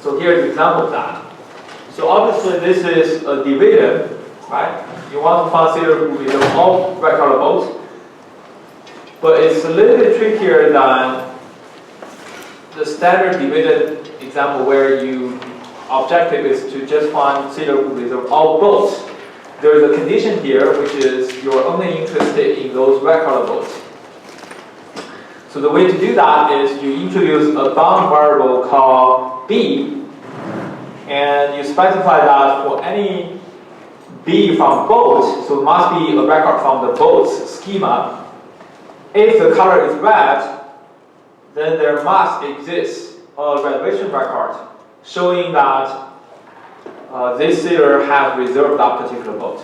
So here's an example of that. So obviously this is a division, right? You want to find zero with all recordables, but it's a little bit trickier than the standard division example where you objective is to just find zero with all boats. There is a condition here which is you're only interested in those recordables. So the way to do that is you introduce a bound variable called b, and you specify that for any b from boat, so it must be a record from the boat's schema. If the color is red, then there must exist a reservation record showing that this seller has reserved that particular boat.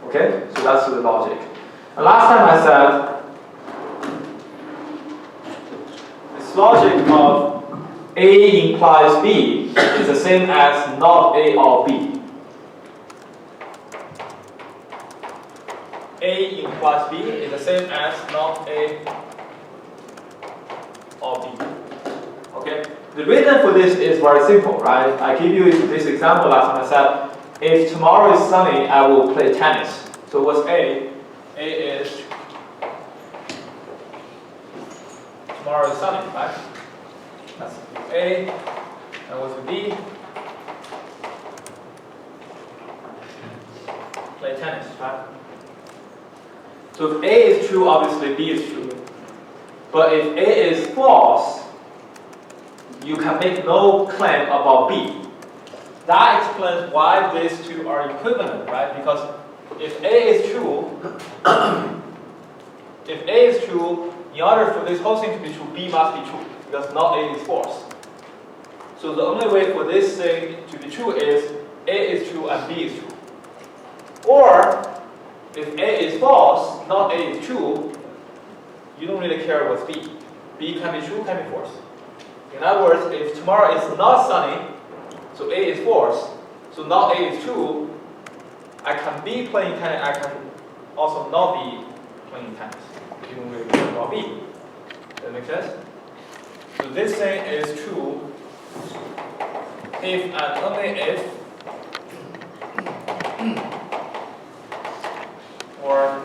Okay, so that's the logic. And last time I said this logic of A implies B is the same as not A or B. A implies B is the same as not A or B. Okay? The reason for this is very simple, right? I give you this example last time I said, if tomorrow is sunny, I will play tennis. So what's A? A is tomorrow is sunny, right? That's A. And what's the B? Play tennis, right? So if A is true, obviously B is true. But if A is false, you can make no claim about B. That explains why these two are equivalent, right? Because if A is true, in order for this whole thing to be true, B must be true, because not A is false. So the only way for this thing to be true is A is true and B is true. Or, if A is false, not A is true, you don't really care what's B. B can be true, can be false. In other words, if tomorrow is not sunny, so A is false, so not A is true, I can be playing tennis, I can also not be playing tennis. You don't really care about B. Does that make sense? So this thing is true if and only if or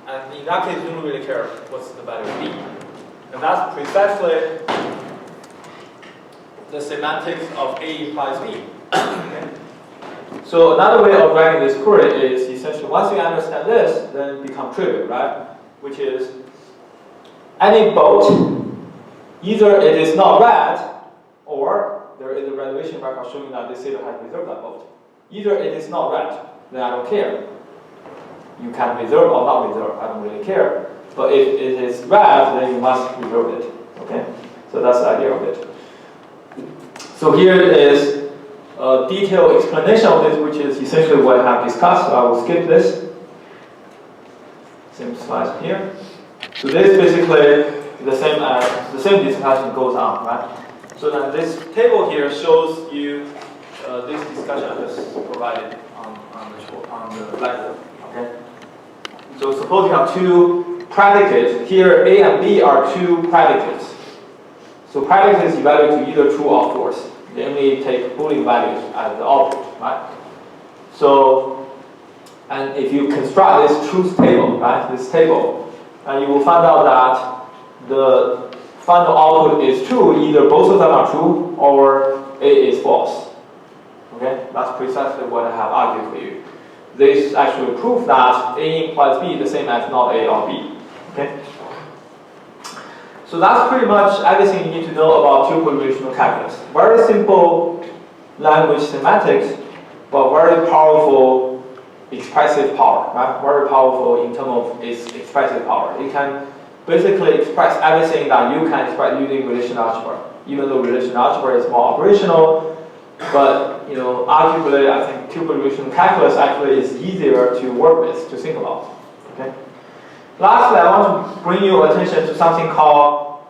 and in that case you don't really care what's the value of B. And that's precisely the semantics of A implies B. Okay? So another way of writing this query is essentially once you understand this, then it becomes trivial, right? Which is any boat, either it is not red, or there is a reservation record showing that this sailor has reserved that boat. Either it is not red, then I don't care. You can reserve or not reserve, I don't really care. But if it is red, then you must reserve it. Okay? So that's the idea of it. So here is a detailed explanation of this, which is essentially what I have discussed. So I will skip this. Same slide here. So this basically the same discussion goes on, right? So then this table here shows you this discussion I just provided on the blackboard. Okay. So suppose you have two predicates. Here A and B are two predicates. So predicates evaluate to either true or false. They only take Boolean values as the output, right? So, and if you construct this truth table, right, this table, and you will find out that the final output is true, either both of them are true or A is false. Okay, that's precisely what I have argued for you. This actually proves that A implies B the same as not A or B. Okay. So that's pretty much everything you need to know about tuple relational calculus. Very simple language semantics, but very powerful expressive power, right? Very powerful in terms of its expressive power. It can basically express everything that you can express using relational algebra. Even though relational algebra is more operational, but arguably I think tuple relational calculus actually is easier to work with, to think about. Okay. Lastly, I want to bring your attention to something called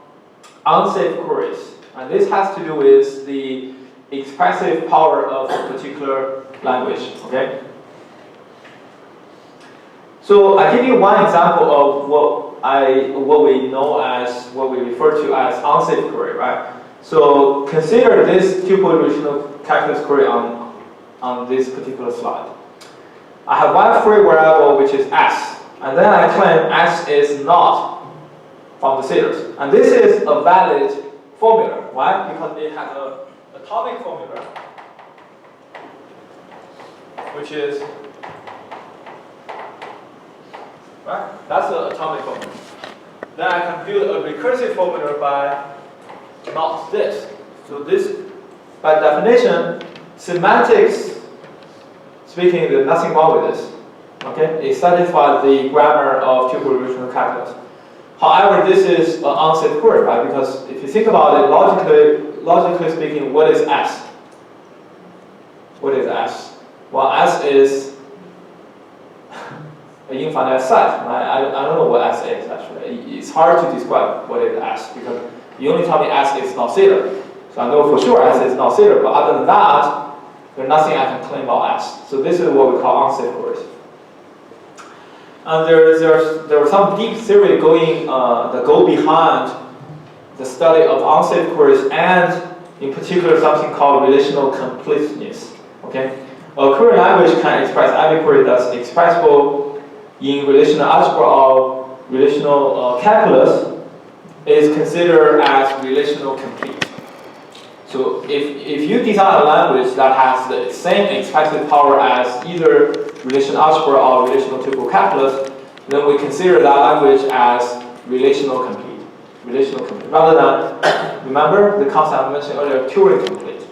unsafe queries. And this has to do with the expressive power of a particular language. Okay? So I give you one example of what we refer to as unsafe query, right? So consider this tuple relational calculus query on this particular slide. I have one free variable which is s, and then I claim s is not from the series. And this is a valid formula. Why? Because it has an atomic formula, which is, right? That's the atomic formula. Then I can build a recursive formula by not this. So this, by definition, semantics speaking, there's nothing wrong with this. Okay, it satisfies the grammar of tuple relational calculus. However, this is an unsafe query, right? Because if you think about it, logically speaking, what is S? What is S? Well, S is an infinite set. Right? I don't know what S is actually. It's hard to describe what is S because you only tell me S is not zero. So I know for sure S is not zero, but other than that, there's nothing I can claim about S. So this is what we call unsafe queries. And there was some deep theory going that go behind the study of unsafe queries, and in particular something called relational completeness. Okay, a query language can express any query that's expressible in relational algebra or relational calculus is considered as relational complete. So if you design a language that has the same expressive power as either relational algebra or relational tuple calculus, then we consider that language as relational complete. Relational complete. Rather than, remember the concept I mentioned earlier, Turing complete.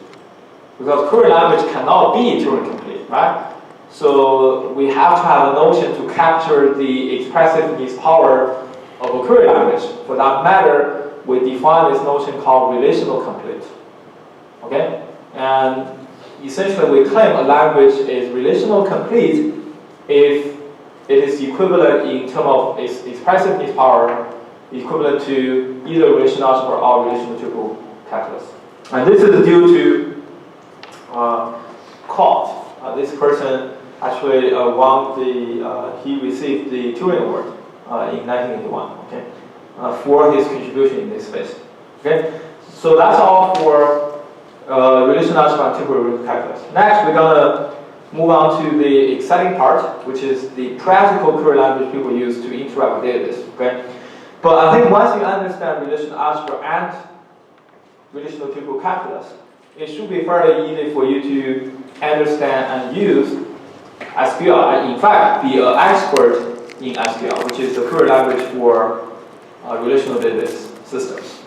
Because query language cannot be Turing complete, right? So we have to have a notion to capture the expressiveness power of a query language. For that matter, we define this notion called relational complete. Okay? And essentially we claim a language is relational complete if it is equivalent in terms of its expressiveness power, equivalent to either relational algebra or relational tuple calculus. And this is due to Caught. This person actually he received the Turing Award in 1981, okay, for his contribution in this space. Okay? So that's all for relational algebra and tuple relational calculus. Next, we're going to move on to the exciting part, which is the practical query language people use to interact with database. Okay? But I think once you understand relational algebra and relational tuple calculus, it should be fairly easy for you to understand and use SQL, and in fact, be an expert in SQL, which is the query language for relational database systems.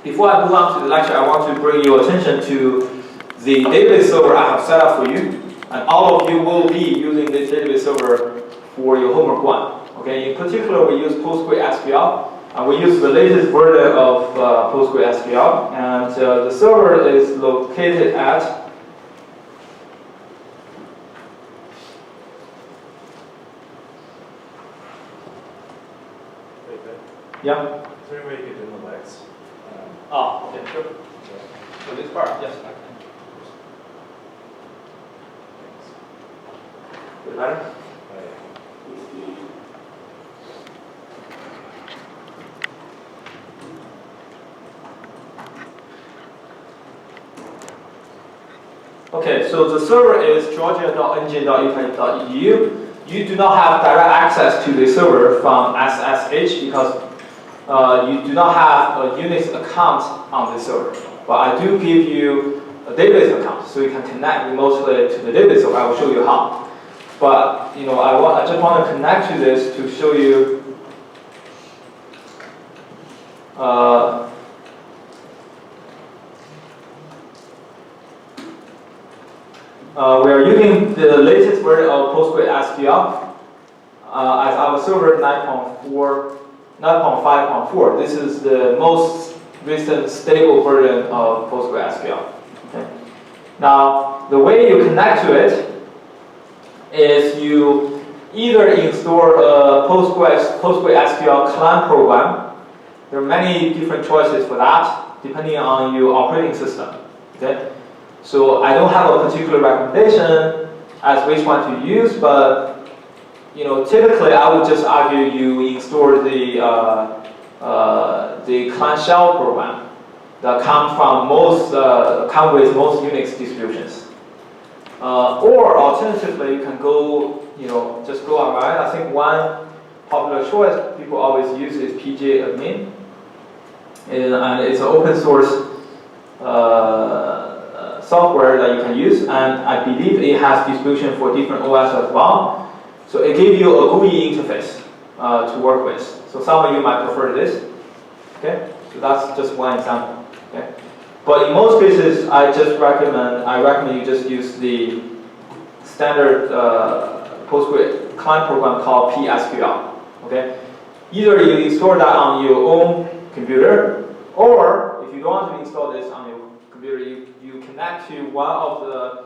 Before I move on to the lecture, I want to bring your attention to the database server I have set up for you. And all of you will be using this database server for your homework one. Okay? In particular, we use PostgreSQL. And we use the latest version of PostgreSQL. And the server is located at yeah? Is there any way you could do the legs? Okay, sure. So this part, yes, I can. Is it better? Okay, so the server is georgia.ng.upenn.edu. You do not have direct access to the server from SSH because you do not have a Unix account on the server. But I do give you a database account, so you can connect remotely to the database server. I will show you how. But I just want to connect to this to show you. We are using the latest version of PostgreSQL as our server 9.5.4. This is the most recent stable version of PostgreSQL. Okay. Now, the way you connect to it is you either install a PostgreSQL client program. There are many different choices for that, depending on your operating system. Okay. So I don't have a particular recommendation as which one to use, but typically I would just argue you install the client shell program that come with most Unix distributions. Or alternatively, you can go, just go online. I think one popular choice people always use is pgadmin, and it's an open source software that you can use, and I believe it has distribution for different OS as well. So it gives you a GUI interface to work with. So some of you might prefer this. Okay, so that's just one example. Okay, but in most cases, I recommend you just use the standard Postgre client program called PSQL. Okay, either you install that on your own computer, or if you don't want to install this on your computer, you connect to one of the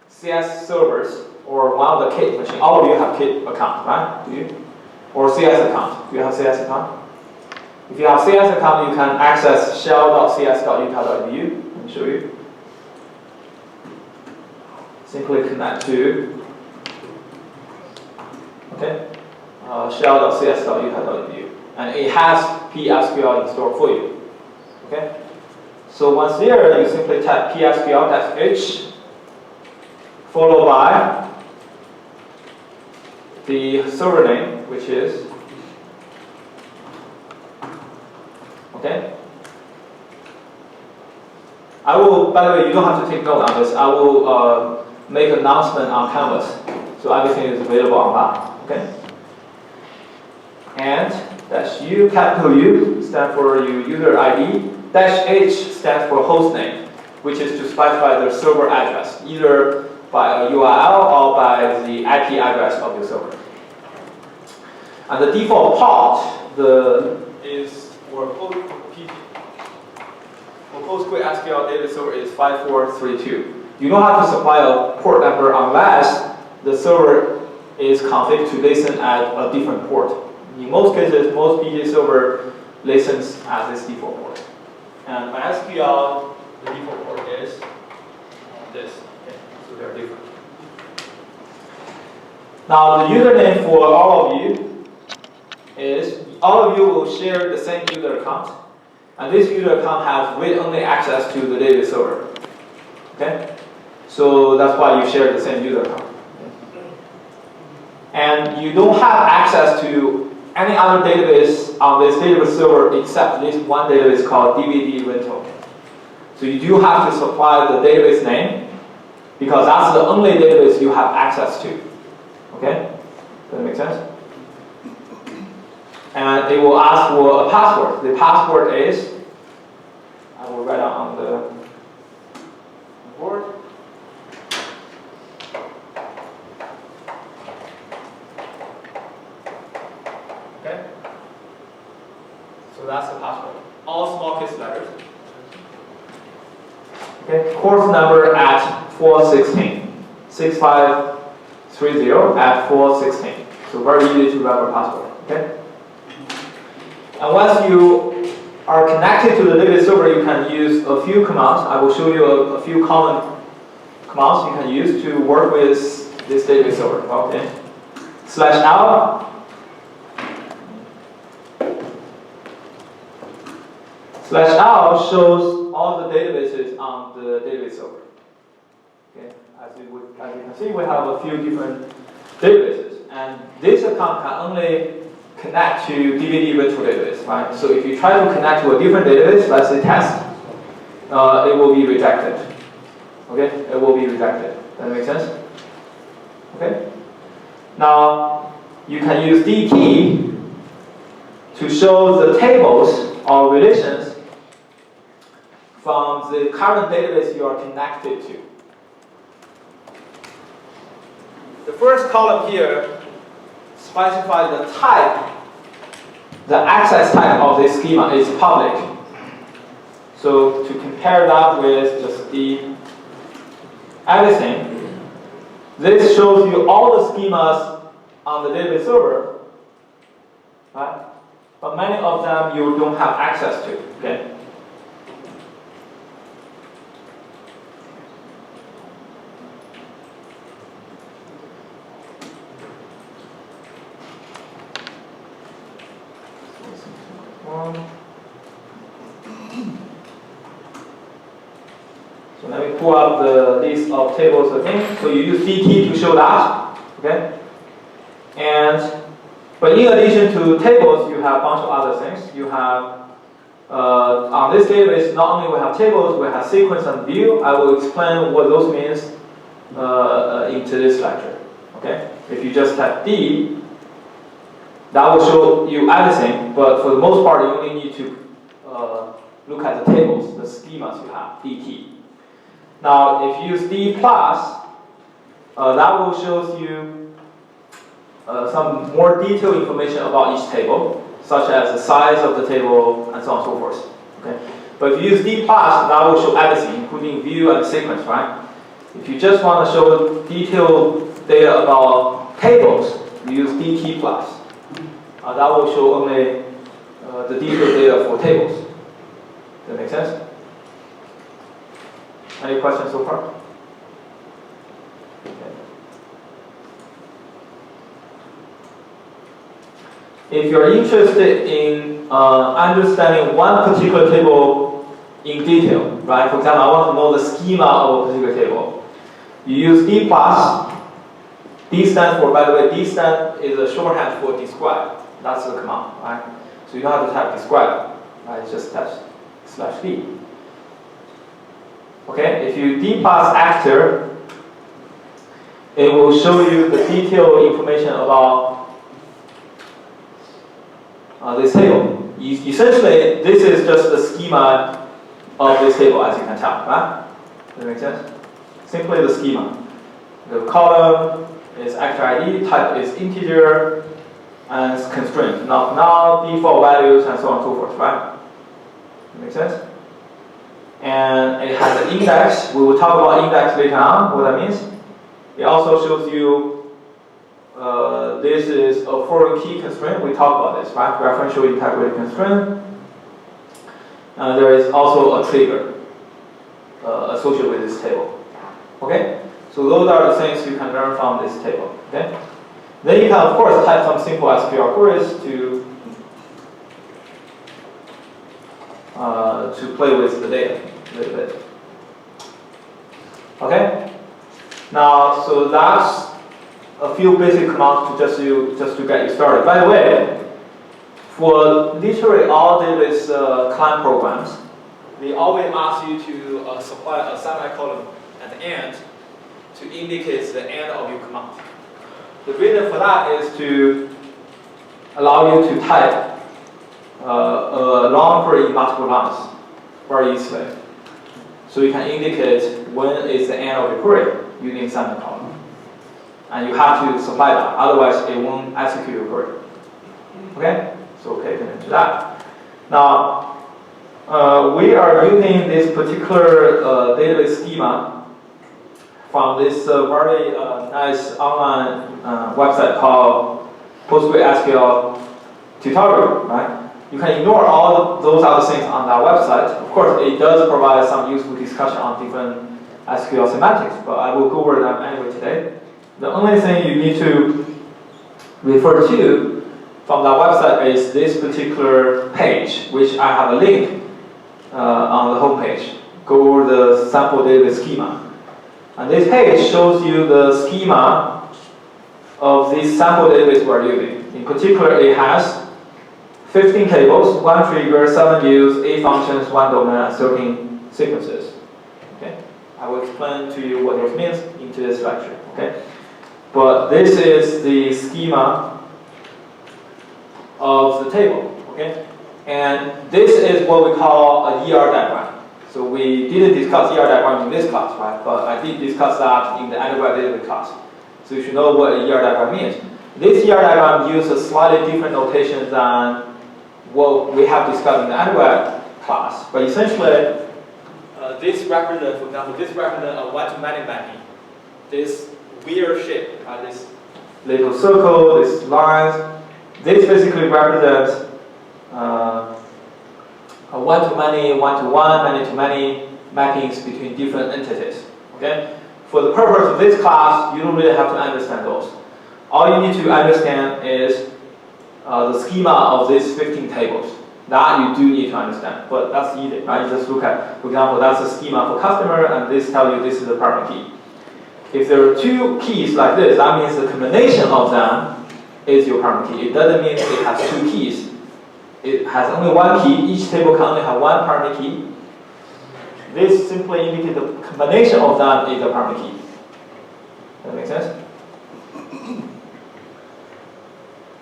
CS servers or one of the Kit machines. All of you have Kit account, right? Do you? Or CS account. Do you have CS account? If you have CS account, you can access shell.cs.utah.edu. Let me show you. Simply connect to shell.cs.utah.edu, and it has PSQL installed for you. Okay. So once there, you simply type psql-h followed by the server name, which is, okay. I will, by the way, you don't have to take note on this. I will make an announcement on Canvas, so everything is available online. Okay. And -u, capital U, stands for your user ID. -h stands for host name, which is to specify the server address, either by a URL or by the IP address of your server. And the default port is for PostgreSQL data server is 5432. You don't have to supply a port number unless the server is configured to listen at a different port. In most cases, most PG server listens at this default port. And MySQL, the default port is this. Okay, so they're different. Now, the username for all of you is, all of you will share the same user account, and this user account has read-only access to the database server. Okay, so that's why you share the same user account. Okay? And you don't have access to any other database on this database server except this one database called DVD rental. So you do have to supply the database name because that's the only database you have access to. Okay? Does that make sense? And they will ask for a password. The password is, I will write out on the board. Okay? So that's the password. All small case letters. Okay, course number at 416. 6530 at 416. So very easy to remember password. Okay? And once you are connected to the database server, you can use a few commands. I will show you a few common commands you can use to work with this database server. Okay? /l /l shows all the databases on the database server. Okay, as you can see, we have a few different databases, and this account can only connect to DVD virtual database, right? So if you try to connect to a different database, let's say test, it will be rejected. Okay, it will be rejected. Does that make sense? Okay. Now you can use dkey to show the tables or relations from the current database you are connected to. The first column here specifies the type, the access type of this schema is public. So to compare that with just the everything, this shows you all the schemas on the database server, right? But many of them you don't have access to. Okay. So let me pull up the list of tables again. So you use DT to show that, okay? But in addition to tables, you have a bunch of other things. You have, on this database, not only we have tables, we have sequence and view. I will explain what those means into this lecture, okay? If you just type D, that will show you everything, but for the most part, you only need to look at the tables, the schemas you have, DT. Now, if you use D+, that will show you some more detailed information about each table, such as the size of the table and so on and so forth. Okay? But if you use D+, that will show everything, including view and sequence, right? If you just want to show detailed data about tables, you use DT+. That will show only the detailed data for tables. Does that make sense? Any questions so far? Okay. If you're interested in understanding one particular table in detail, right? For example, I want to know the schema of a particular table. You use D+. D stands for, by the way, D is a shorthand for describe. That's the command, right? So you don't have to type describe, right? Just type /D. Okay, if you D+ actor, it will show you the detailed information about this table. Essentially, this is just the schema of this table, as you can tell, right? Does that make sense? Simply the schema. The column is actor ID, type is integer, and it's constraint. Now, default values, and so on and so forth, right? Does that make sense? And it has an index. We will talk about index later on, what that means. It also shows you this is a foreign key constraint. We talked about this, right? Referential integrated constraint. There is also a trigger associated with this table. Okay? So those are the things you can learn from this table. Okay? Then you can, of course, type some simple SQL queries to play with the data a little bit. Okay? Now, so that's a few basic commands to just to get you started. By the way, for literally all database client programs, they always ask you to supply a semicolon at the end to indicate the end of your command. The reason for that is to allow you to type a long query in multiple lines very easily. So you can indicate when is the end of your query using semicolon. And you have to supply that, otherwise it won't execute your query. Okay? So pay attention to that. Now, we are using this particular database schema from this very nice online website called PostgreSQL Tutorial, right? You can ignore all those other things on that website. Of course, it does provide some useful discussion on different SQL semantics, but I will go over them anyway today. The only thing you need to refer to from that website is this particular page, which I have a link on the home page. Go over the sample database schema. And this page shows you the schema of this sample database we're using. In particular, it has 15 tables, 1 trigger, 7 views, 8 functions, 1 domain, and 13 sequences. Okay? I will explain to you what this means into this lecture. Okay? But this is the schema of the table. Okay? And this is what we call a ER diagram. So we didn't discuss ER diagram in this class, right? But I did discuss that in the undergrad database class. So you should know what a ER diagram means. This ER diagram uses a slightly different notation than what we have discussed in the undergrad class. But essentially, this represents, for example, this represents a one-to-many mapping. This weird shape, this little circle, this lines. This basically represents a one-to-many, one-to-one, many-to-many mappings between different entities. Okay? For the purpose of this class, you don't really have to understand those. All you need to understand is the schema of these 15 tables. That you do need to understand, but that's easy, right? You just look at, for example, that's a schema for customer, and this tells you this is the primary key. If there are two keys like this, that means the combination of them is your primary key. It doesn't mean it has two keys. It has only one key. Each table can only have one primary key. This simply indicates the combination of them is the primary key. That make sense?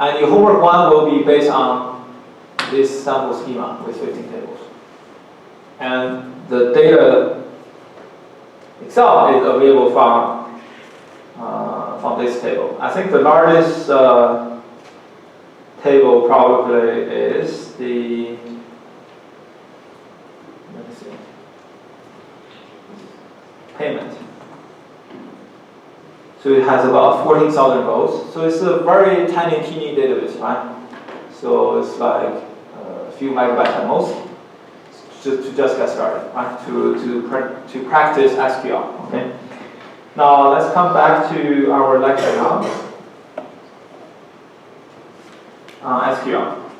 And your homework 1 will be based on this sample schema with 15 tables. And the data itself is available from this table. I think the largest table probably is the, let me see, payment. So it has about 14,000 rows. So it's a very tiny, teeny database, right? So it's like a few megabytes at most, to just get started, right? To practice SQL. Okay. Now let's come back to our lecture now. SQL.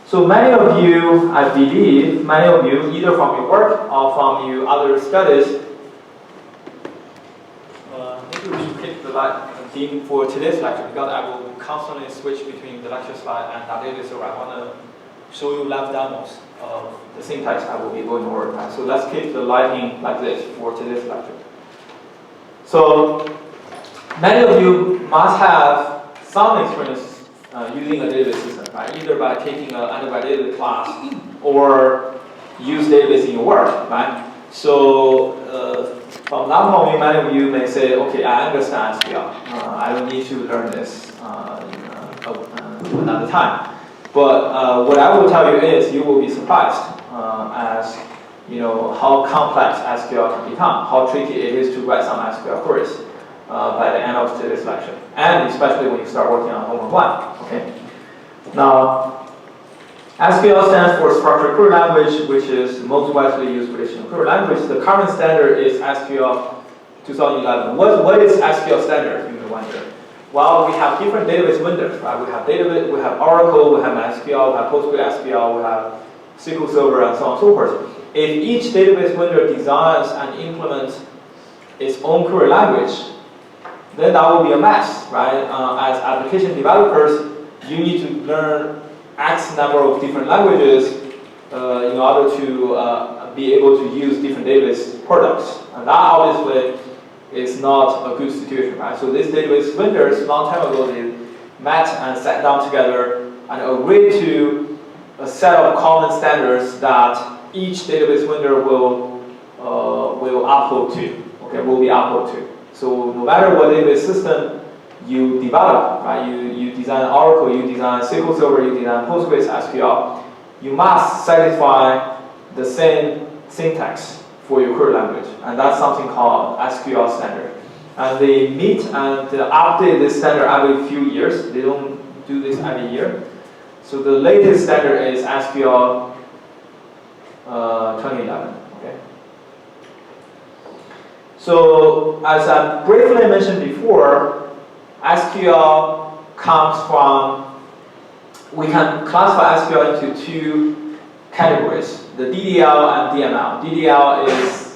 So many of you, I believe, either from your work or from your other studies. Maybe we should pick the theme for today's lecture, because I will constantly switch between the lecture slide and that data, so I want to show you live demos of the syntax I will be going over. So let's keep the lighting like this for today's lecture. So many of you must have some experience using a database system, right? Either by taking an undergrad database class or use database in your work, right? So from that point of view, many of you may say, okay, I understand SQL. I don't need to learn this another time. But what I will tell you is, you will be surprised as how complex SQL can become, how tricky it is to write some SQL queries by the end of today's lecture, and especially when you start working on homework 1. Okay. Now, SQL stands for Structured Query Language, which is the most widely used relational query language. The current standard is SQL 2011. What is SQL standard, you may wonder? Well, we have different database vendors, right? We have Oracle, we have MySQL, we have PostgreSQL, we have SQL Server, and so on and so forth. If each database vendor designs and implements its own query language, then that will be a mess, right? As application developers, you need to learn X number of different languages in order to be able to use different database products. And that obviously is not a good situation, right? So these database vendors, long time ago, they met and sat down together and agreed to a set of common standards that each database vendor will upload to, okay, will be uploaded to. So no matter what database system you develop, right? You design Oracle, you design SQL Server, you design PostgreSQL, you must satisfy the same syntax for your query language, and that's something called SQL standard. And they meet and update this standard every few years. They don't do this every year. So the latest standard is SQL 2011. Okay. So as I briefly mentioned before, SQL comes from, we can classify SQL into two categories, the DDL and DML. DDL is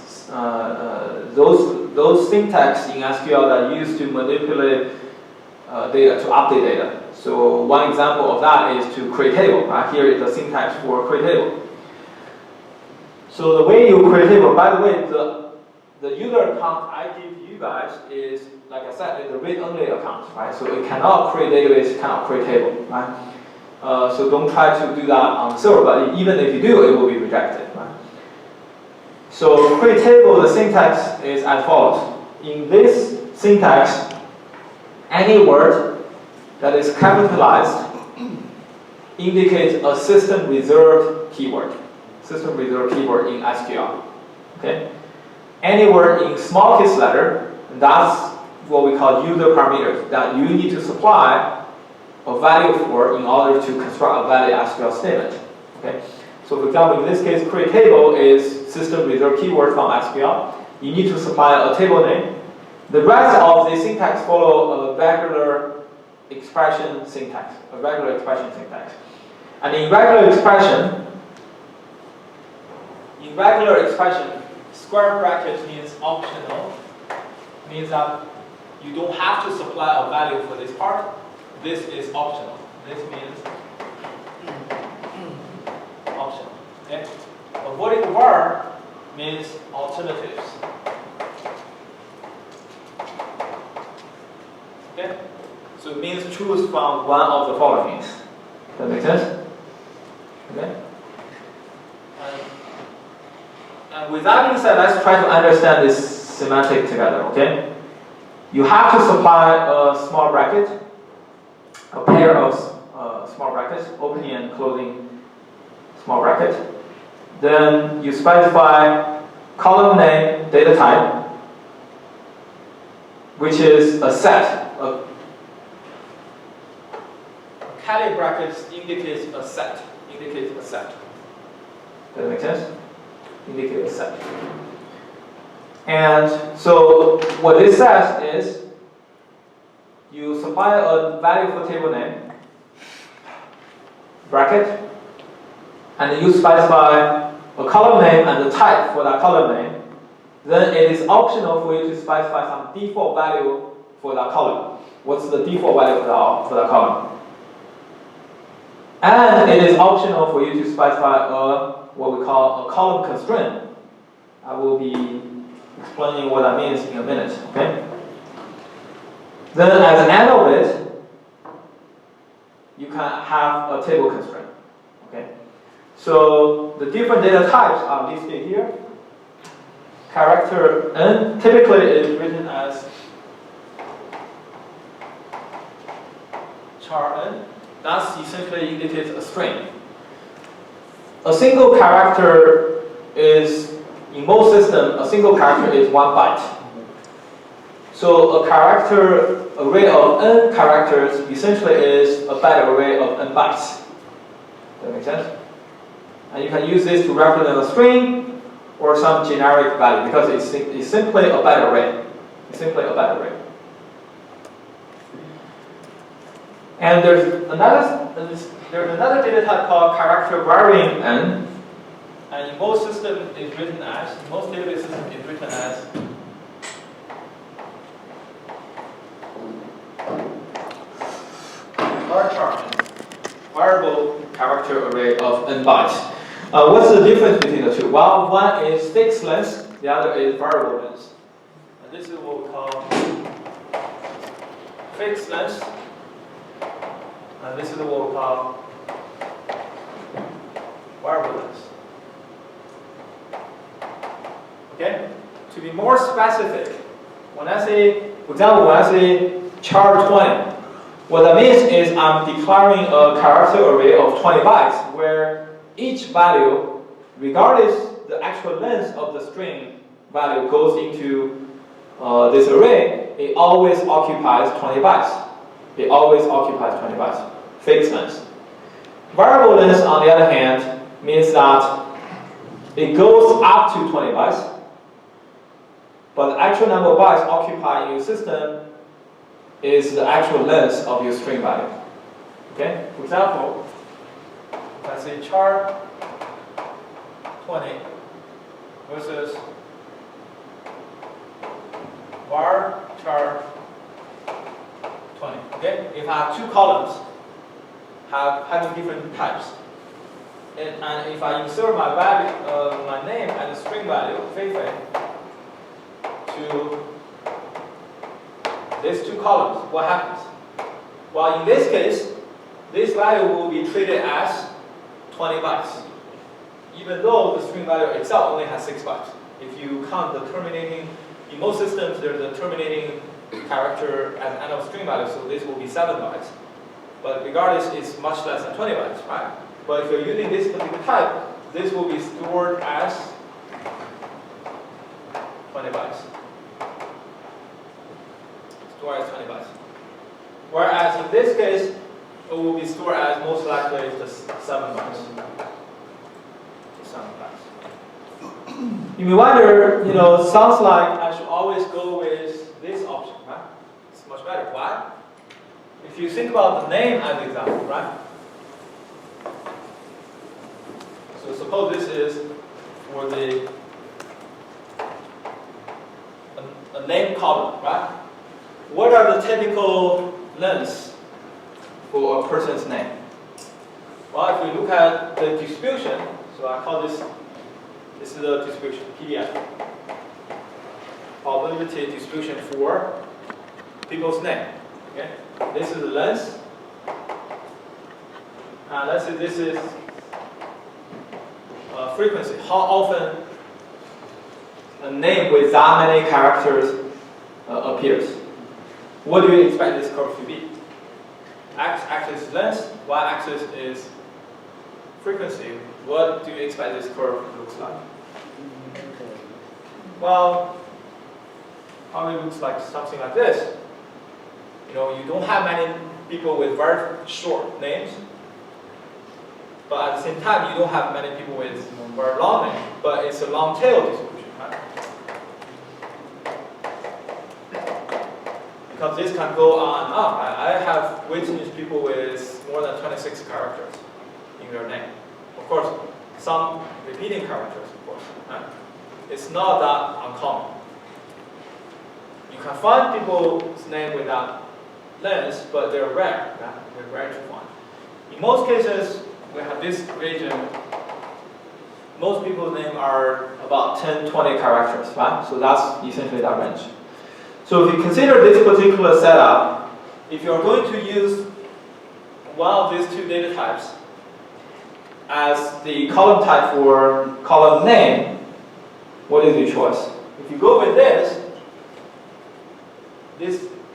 those syntax in SQL that are used to manipulate data, to update data. So one example of that is to create table. Right? Here is the syntax for create table. So the way you create table, by the way, the user account I give you guys is, like I said, it's a read-only account, right? So it cannot create database, cannot create table, right? So don't try to do that on the server, but even if you do, it will be rejected, right? So create table, the syntax is as follows. In this syntax, any word that is capitalized indicates a system reserved keyword. System reserved keyword in SQL. Okay? Any word in small case letter, that's what we call user parameters that you need to supply a value for in order to construct a valid SQL statement. Okay? So for example, in this case, create table is system reserved keyword from SQL. You need to supply a table name. The rest of the syntax follow a regular expression syntax. And in regular expression, square bracket means optional, means that you don't have to supply a value for this part. This is optional. This means optional. Okay? Avoiding var means alternatives. Okay? So it means choose from one of the following. Does that make sense? Okay? And with that being said, let's try to understand this semantic together, okay? You have to supply a small bracket, a pair of small brackets, opening and closing small bracket. Then you specify column name, data type, which is a set. A curly brackets indicates a set. Does that make sense? Indicate a set. And so what this says is you supply a value for table name, bracket, and you specify a column name and the type for that column name. Then it is optional for you to specify some default value for that column. What's the default value for that column? And it is optional for you to specify what we call a column constraint. I will be explaining what that means in a minute. Okay. Then at the end of it, you can have a table constraint. Okay. So the different data types are listed here. Character n typically is written as char n. That essentially indicates a string. A single character is, in most systems, a single character is 1 byte. So a character array of n characters essentially is a byte array of n bytes. Does that make sense? And you can use this to represent a string or some generic value because it's simply a byte array. And there's another data type called character varying n, and in most systems it's written as, in most database systems it's written as variable character array of n bytes. What's the difference between the two? Well, one is fixed length, the other is variable length. And this is what we call fixed length. And this is what we call variable length. Okay? To be more specific, when I say, for example, when I say char 20, what that means is I'm declaring a character array of 20 bytes where each value, regardless the actual length of the string value goes into this array, it always occupies 20 bytes. It always occupies 20 bytes. Fixed length. Variable length, on the other hand, means that it goes up to 20 bytes, but the actual number of bytes occupied in your system is the actual length of your string value. Okay? For example, if I say char 20 versus var char 20. Okay? If I have two columns having different types, and if I insert my value, my name and the string value, Feifei, to these two columns, what happens? Well, in this case, this value will be treated as 20 bytes, even though the string value itself only has 6 bytes. If you count the terminating, in most systems, there's a terminating character at the end of string value, so this will be 7 bytes. But regardless, it's much less than 20 bytes, right? But if you're using this particular type, this will be stored as 20 bytes. Stored as 20 bytes. Whereas in this case, it will be stored as most likely just 7 bytes. Just 7 bytes. You may wonder, sounds like I should always go with this option, right? It's much better. Why? If you think about the name as an example, right? suppose this is for the a name column, right? What are the typical lengths for a person's name? Well, if we look at the distribution, so I call this is the distribution, PDF. Probability distribution for people's name. Okay? This is the length. Let's say this is frequency. How often a name with that many characters appears? What do you expect this curve to be? X-axis is length, y-axis is frequency. What do you expect this curve looks like? Well, probably looks like something like this. You know, you don't have many people with very short names, but at the same time, you don't have many people with very long names. But it's a long tail distribution, right? Because this can go on and on. I have witnessed people with more than 26 characters in their name. Of course, some repeating characters, of course. Right? It's not that uncommon. You can find people's name without length, but they're rare. Right? They're rare to find. In most cases, we have this region. Most people's names are about 10, 20 characters, right? So that's essentially that range. So if you consider this particular setup, if you're going to use one of these two data types as the column type for column name, what is your choice? If you go with this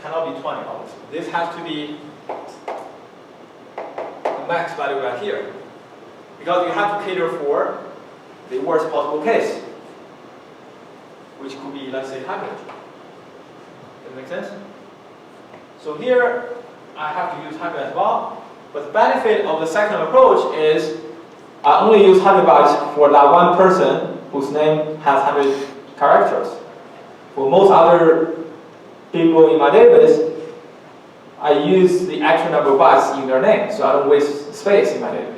cannot be 20, obviously. This has to be the max value right here. Because you have to cater for the worst possible case, which could be, let's say, hyperlink. Does that make sense? So here, I have to use hyperlink as well. But the benefit of the second approach is I only use 100 bytes for that one person whose name has 100 characters. For most other people in my database, I use the actual number of bytes in their name, so I don't waste space in my database.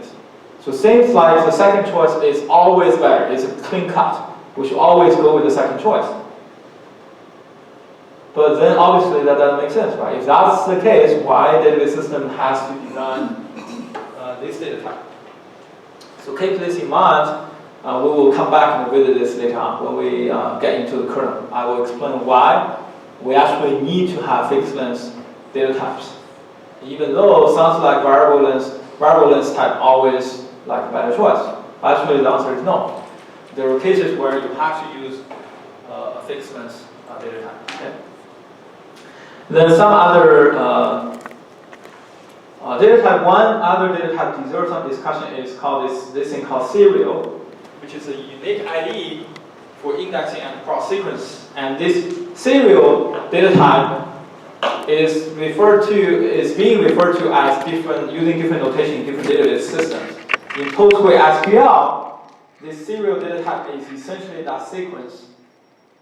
So seems like the second choice is always better. It's a clean cut. We should always go with the second choice. But then obviously that doesn't make sense, right? If that's the case, why database system has to design this data type? So keep this in mind. We will come back and visit this later on when we get into the kernel. I will explain why we actually need to have fixed length data types. Even though it sounds like variable length type always like a better choice. Actually, the answer is no. There are cases where you have to use a fixed length data type. Okay? Then some other data type one, other data type deserves some discussion is called this thing called serial, which is a unique ID for indexing and cross sequence. And this serial data type is being referred to as using different notation in different database systems. In PostgreSQL, this serial data type is essentially that sequence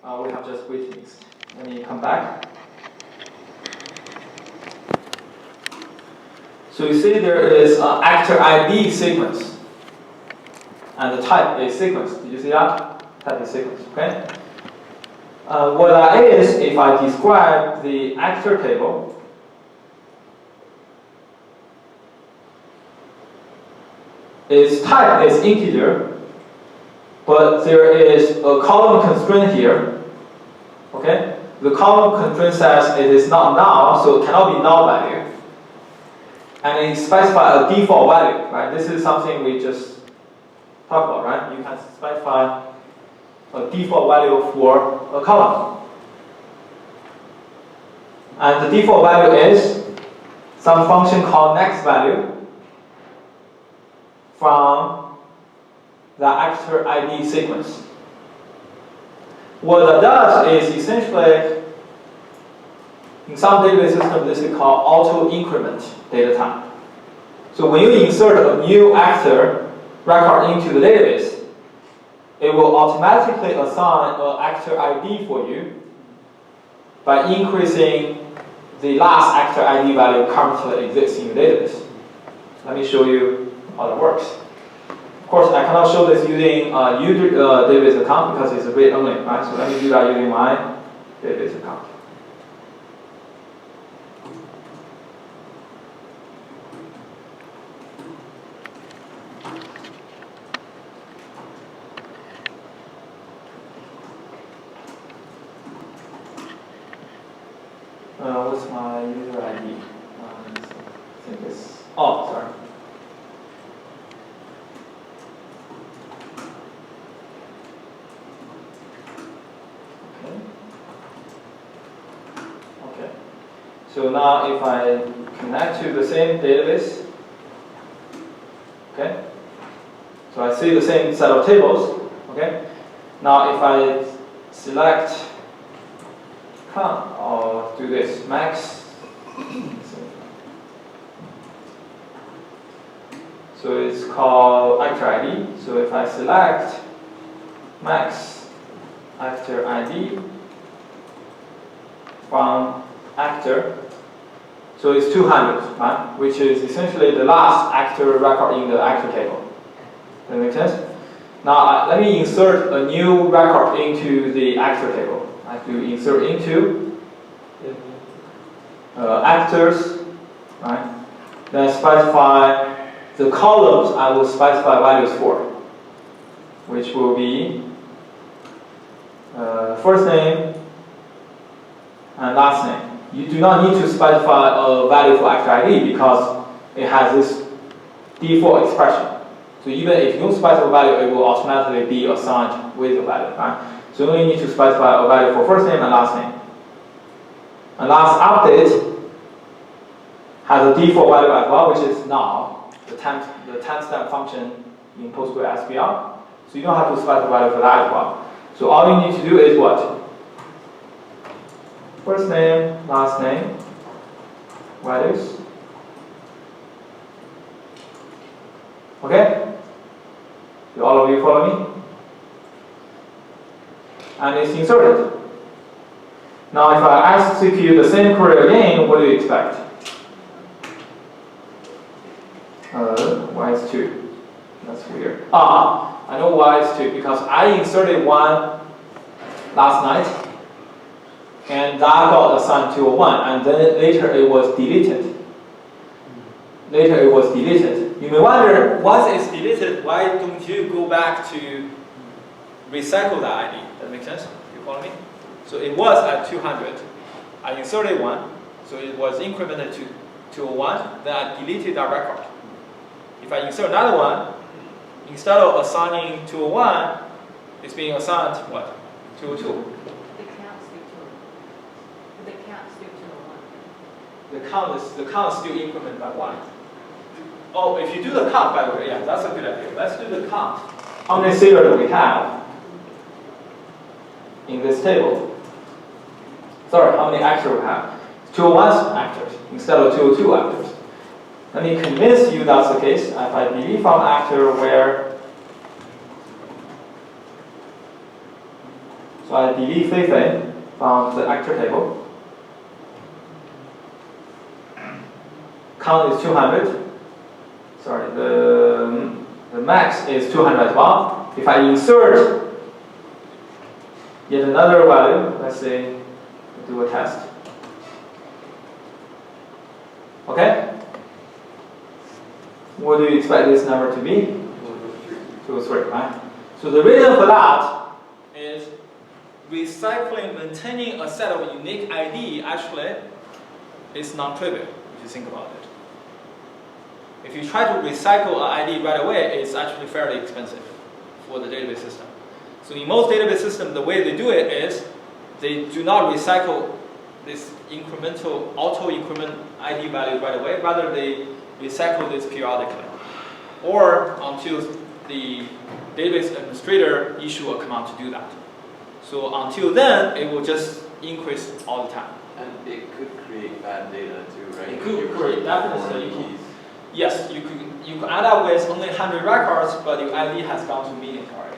we have just witnessed. Let me come back. So you see there is an actor ID sequence, and the type is sequence. Did you see that? Type is sequence. Okay. What that is, if I describe the actor table, its type is integer, but there is a column constraint here. Okay. The column constraint says it is not null, so it cannot be null value. And it specifies a default value, right? This is something we just talked about, right? You can specify a default value for a column. And the default value is some function called next value from the actor ID sequence. What that does is essentially, in some database systems, this is called auto-increment data type. So when you insert a new actor record into the database, it will automatically assign an actor ID for you by increasing the last actor ID value currently exists in your database. Let me show you how that works. Of course, I cannot show this using database account because it's a read only, right? So let me do that using my database account. What's my user ID? I think it's, oh, sorry. Okay. So now if I connect to the same database, okay. So I see the same set of tables, okay. Now if I select or do this max. So it's called actor ID. So if I select max actor ID from actor, so it's 200, right? Which is essentially the last actor record in the actor table. Does that make sense? Now let me insert a new record into the actor table. I have to insert into actors, right? Then specify the columns I will specify values for, which will be first name and last name. You do not need to specify a value for actor ID because it has this default expression. So even if you don't specify a value, it will automatically be assigned with a value, right? So you only need to specify a value for first name and last name. And last update has a default value as well, which is now the timestamp function in PostgreSQL. So you don't have to specify a value for that as well. So all you need to do is what? First name, last name, values. Okay? Do all of you follow me? And it's inserted. Now if I execute the same query again, what do you expect? Why is 2? That's weird. I know why it's 2, because I inserted one last night, and that got assigned to a 1, and then later it was deleted. You may wonder, once it's deleted, why don't you go back to recycle that ID? That makes sense? You follow me? So it was at 200. I inserted 1, so it was incremented to a 1, then I deleted that record. If I insert another one, instead of assigning to a 1, it's being assigned what? To a 2. The count still to a 1. The count is still incremented by 1. Oh, if you do the count, by the way, yeah, that's a good idea. Let's do the count. How many serial do we have in this table? Sorry, how many actors we have? 201 actors instead of 202 actors. Let me convince you that's the case. If I delete from actor where, so I delete Feifei from the actor table. Count is 200. Sorry, the max is 200 as well. If I insert yet another value, let's say, do a test. Okay? What do you expect this number to be? 203, right? So the reason for that is recycling, maintaining a set of unique ID actually is non-trivial if you think about it. If you try to recycle an ID right away, it's actually fairly expensive for the database system. So in most database systems, the way they do it is they do not recycle this incremental, auto-increment ID value right away. Rather, they recycle this periodically. Or until the database administrator issue a command to do that. So until then, it will just increase all the time. And it could create bad data too, right? It could create, definitely. Yes, you could end up with only 100 records, but your ID has gone to millions already.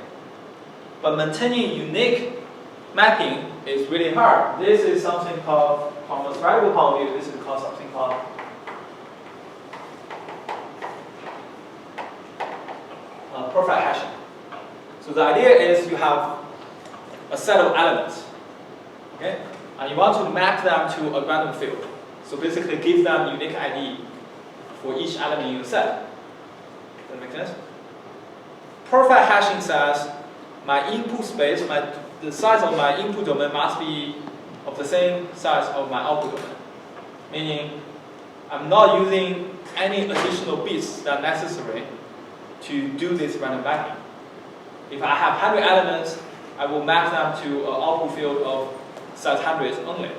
But maintaining unique mapping is really hard. This is something called, from a variable point of view, this is called something called perfect hashing. So the idea is you have a set of elements, okay? And you want to map them to a random field. So basically give them unique ID for each element in the set. Does that make sense? Perfect hashing says my input space, the size of my input domain must be of the same size of my output domain. Meaning, I'm not using any additional bits that are necessary to do this random mapping. If I have 100 elements, I will map them to an output field of size 100 only.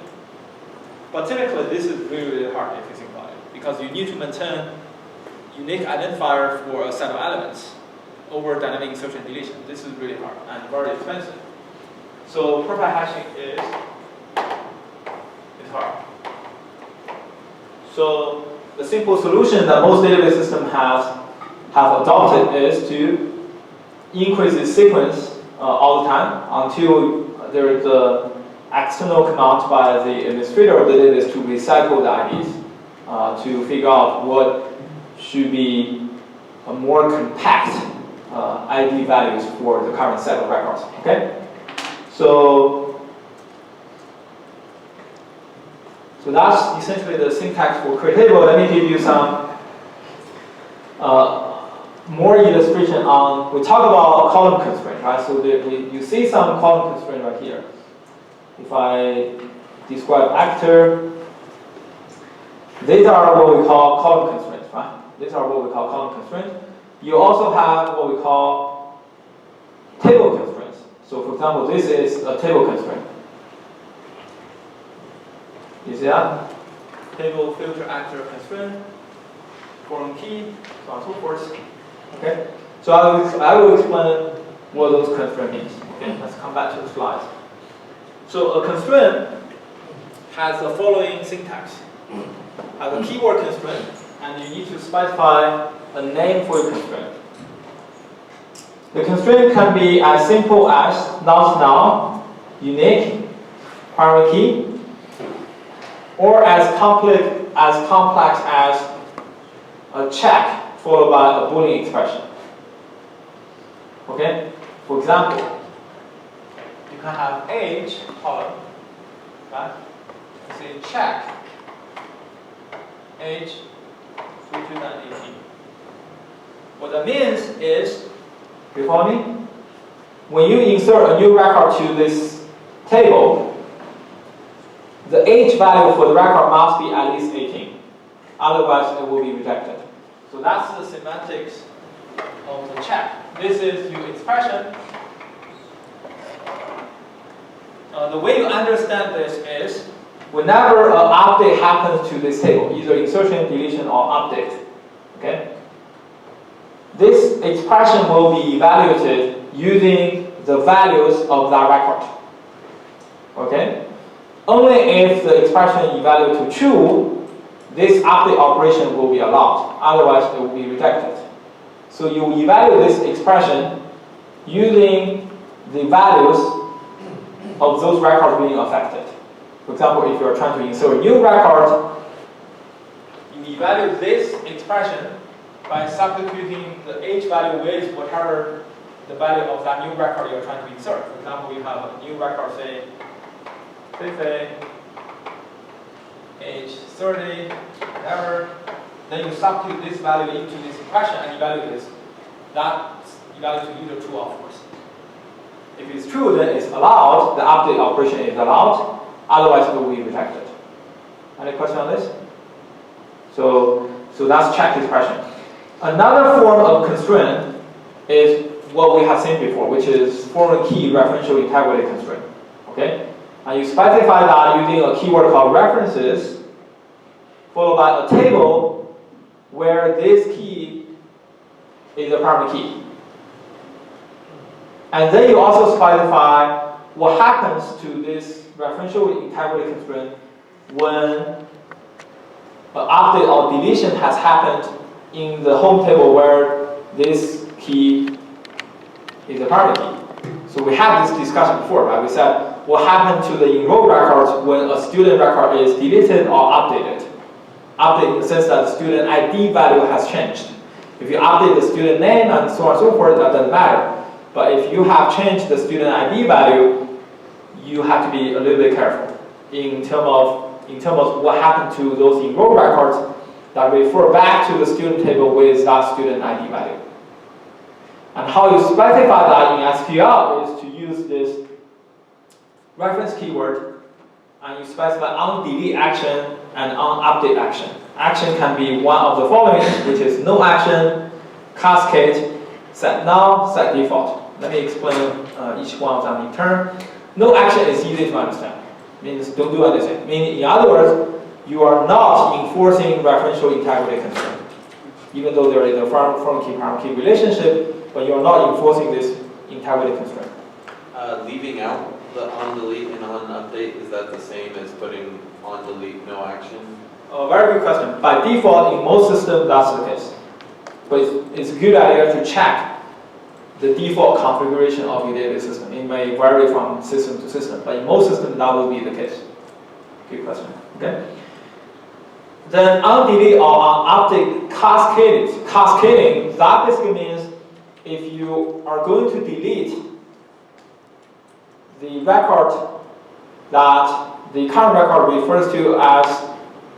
But typically, this is really, really hard if you think about it, because you need to maintain unique identifier for a set of elements over dynamic insertion and deletion. This is really hard and very expensive. So perfect hashing is hard. So the simple solution that most database systems have adopted is to increase the sequence all the time until there is an external command by the administrator of the database to recycle the IDs to figure out what should be a more compact ID values for the current set of records. Okay, so that's essentially the syntax for create table. Let me give you some more illustration on. We talk about column constraint, right? So you see some column constraint right here. If I describe actor, these are what we call column constraints, right? These are what we call column constraints. You also have what we call table constraints. So for example, this is a table constraint. You see that? Table filter actor constraint, foreign key, so on and so forth. Okay? So I will explain what those constraints means. Okay, let's come back to the slides. So a constraint has the following syntax. Has a keyword constraint, and you need to specify a name for your constraint. The constraint can be as simple as not null, unique, primary key, or as complex as a check followed by a Boolean expression. Okay? For example, you can have age column, right? You say check age 32918. What that means is, you follow me? When you insert a new record to this table, the age value for the record must be at least 18. Otherwise, it will be rejected. So that's the semantics of the check. This is your expression. The way you understand this is, whenever an update happens to this table, either insertion, deletion, or update, okay? This expression will be evaluated using the values of that record. Okay? Only if the expression evaluated to true, this update operation will be allowed. Otherwise, it will be rejected. So you evaluate this expression using the values of those records being affected. For example, if you are trying to insert a new record, you evaluate this expression by substituting the age value with whatever the value of that new record you're trying to insert. For example, you have a new record, say, age 30, whatever. Then you substitute this value into this expression and evaluate this. That evaluates to either true or false. If it's true, then it's allowed. The update operation is allowed. Otherwise, it will be rejected. Any question on this? So that's check expression. Another form of constraint is what we have seen before, which is foreign key referential integrity constraint. Okay? And you specify that using a keyword called references, followed by a table where this key is a primary key. And then you also specify what happens to this referential integrity constraint when an update or deletion has happened in the home table where this key is a primary key. So we had this discussion before, right? We said what happened to the enrolled records when a student record is deleted or updated. Update in the sense that the student ID value has changed. If you update the student name and so on and so forth, that doesn't matter. But if you have changed the student ID value, you have to be a little bit careful in terms of what happened to those enrolled records that refer back to the student table with that student ID value. And how you specify that in SQL is to use this reference keyword, and you specify onDelete action and onUpdate action. Action can be one of the following, which is no action, cascade, set null, set default. Let me explain each one of them in turn. No action is easy to understand. Means don't do anything. Meaning, in other words, you are not enforcing referential integrity constraint. Even though there is a foreign key, parent key relationship, but you are not enforcing this integrity constraint. Leaving out the onDelete and onUpdate, is that the same as putting onDelete no action? Very good question. By default, in most systems, that's the case. But it's a good idea to check the default configuration of your database system. It may vary from system to system, but in most systems, that will be the case. Good question. Okay. Then onDelete or onUpdate cascading, that basically means if you are going to delete the record that the current record refers to as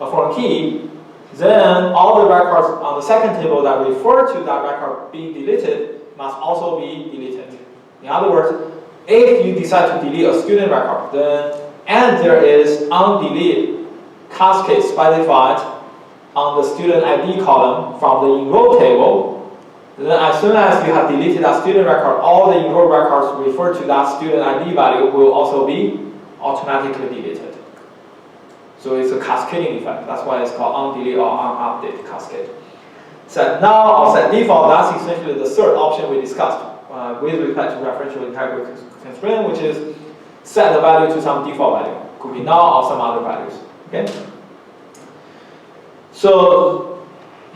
a foreign key, then all the records on the second table that refer to that record being deleted must also be deleted. In other words, if you decide to delete a student record, and there is onDelete cascade specified on the student ID column from the enrolled table, then as soon as you have deleted that student record, all the enrolled records referred to that student ID value will also be automatically deleted. So it's a cascading effect. That's why it's called onDelete or onUpdate cascade. Set null or set default, that's essentially the third option we discussed with respect to referential integrity constraint, which is set the value to some default value. Could be null or some other values. Okay? So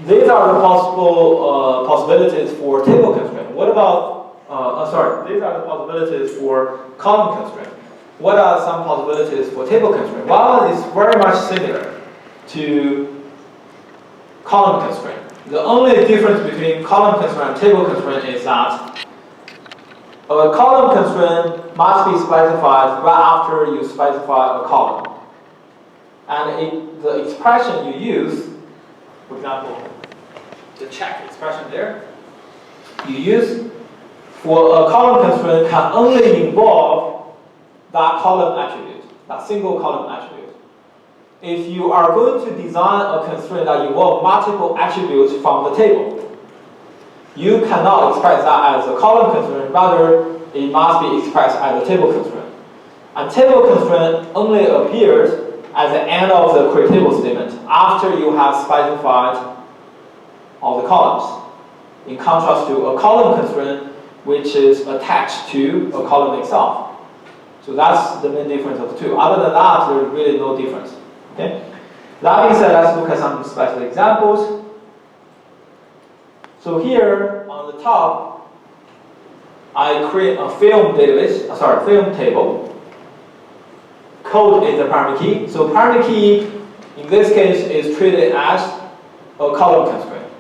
these are the possible possibilities for table constraint. What about, these are the possibilities for column constraint. What are some possibilities for table constraint? Well, it's very much similar to column constraint. The only difference between column constraint and table constraint is that a column constraint must be specified right after you specify a column. And the expression you use, for example, the check expression there, you use for a column constraint can only involve that column attribute, that single column attribute. If you are going to design a constraint that involves multiple attributes from the table, you cannot express that as a column constraint, rather it must be expressed as a table constraint. And table constraint only appears at the end of the query table statement after you have specified all the columns, in contrast to a column constraint which is attached to a column itself. So that's the main difference of the two. Other than that, there's really no difference. Okay? That being said, let's look at some specific examples. So here on the top, I create a film table. Code is the primary key. So primary key, in this case, is treated as a column constraint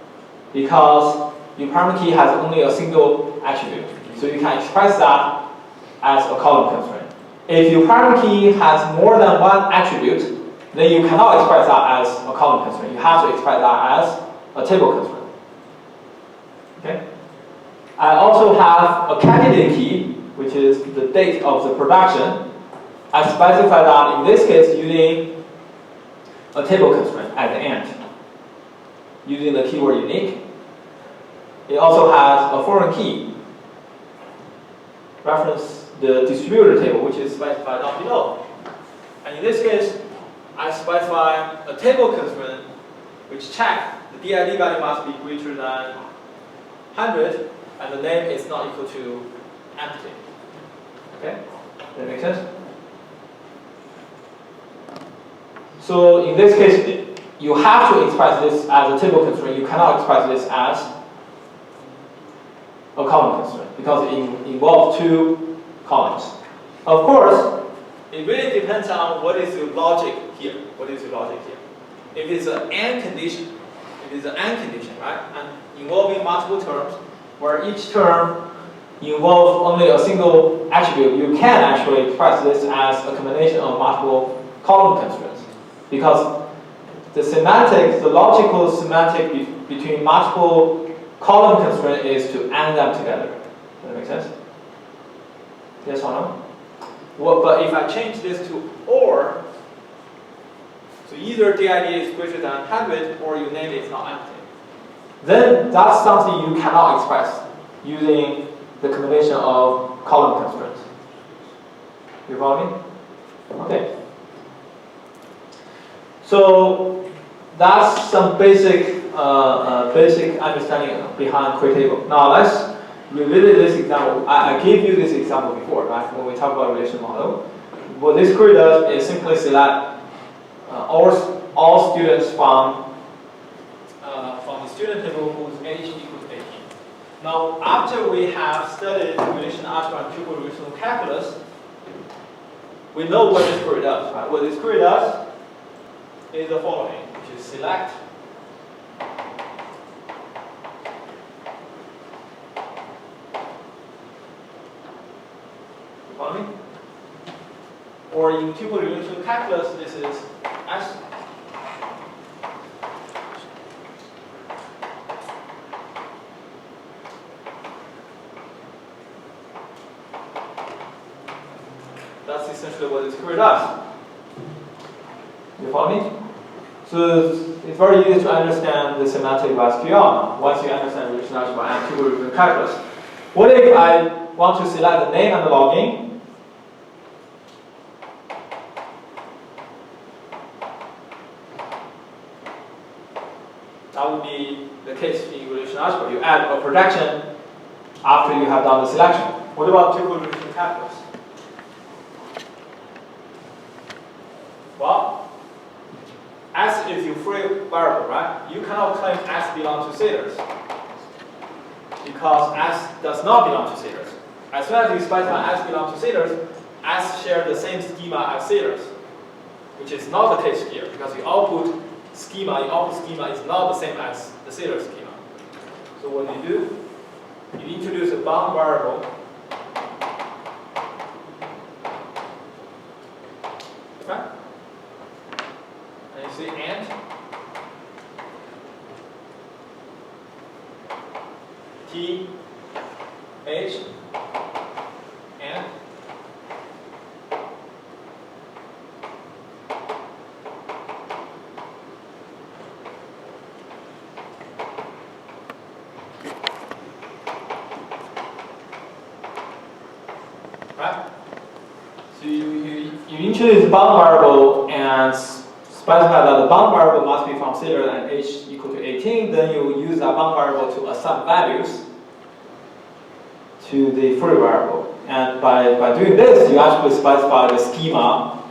because your primary key has only a single attribute. So you can express that as a column constraint. If your primary key has more than one attribute, then you cannot express that as a column constraint. You have to express that as a table constraint. Okay? I also have a candidate key, which is the date of the production. I specify that in this case using a table constraint at the end, using the keyword unique. It also has a foreign key, reference the distributor table, which is specified down below. And in this case, I specify a table constraint which checks the DID value must be greater than 100 and the name is not equal to empty. Okay? Does that make sense? So in this case, you have to express this as a table constraint. You cannot express this as a column constraint because it involves two columns. Of course, it really depends on what is your logic here. What is your logic here? If it's an AND condition, right? And involving multiple terms, where each term involves only a single attribute, you can actually express this as a combination of multiple column constraints. Because the semantic, the logical semantic between multiple column constraints is to AND them together. Does that make sense? Yes or no? Well, but if I change this to OR, so either DID is greater than 100 or your name is not empty, then that's something you cannot express using the combination of column constraints. You follow me? Okay. So that's some basic understanding behind query table. Now let's revisit this example. I gave you this example before, right? When we talk about relation model, what this query does is simply select all students from the student table whose age equals 18. Now, after we have studied relational algebra and tuple relational calculus, we know what this query does. Right? What this query does is the following, which is select follow me? Or in tuple relational calculus, this is S. That's essentially what this query does. You follow me? So it's very easy to understand the semantic of SQL now, once you understand relational algebra and tuple relational calculus. What if I want to select the name and the login? That would be the case in relational algebra. You add a projection after you have done the selection. What about tuple relational calculus? Well, S is your free variable, right? You cannot claim S belongs to Sailors because S does not belong to Sailors. As soon as you specify S belongs to Sailors, S shares the same schema as Sailors, which is not the case here because your output schema is not the same as the Sailor schema. So what do? You introduce a bound variable. Okay? And you say and T H and right? So you introduce the bound variable and specify that the bound variable must be from Sailor and age equal to 18. Then you use that bound variable to assign values to the free variable. And by doing this, you actually specify the schema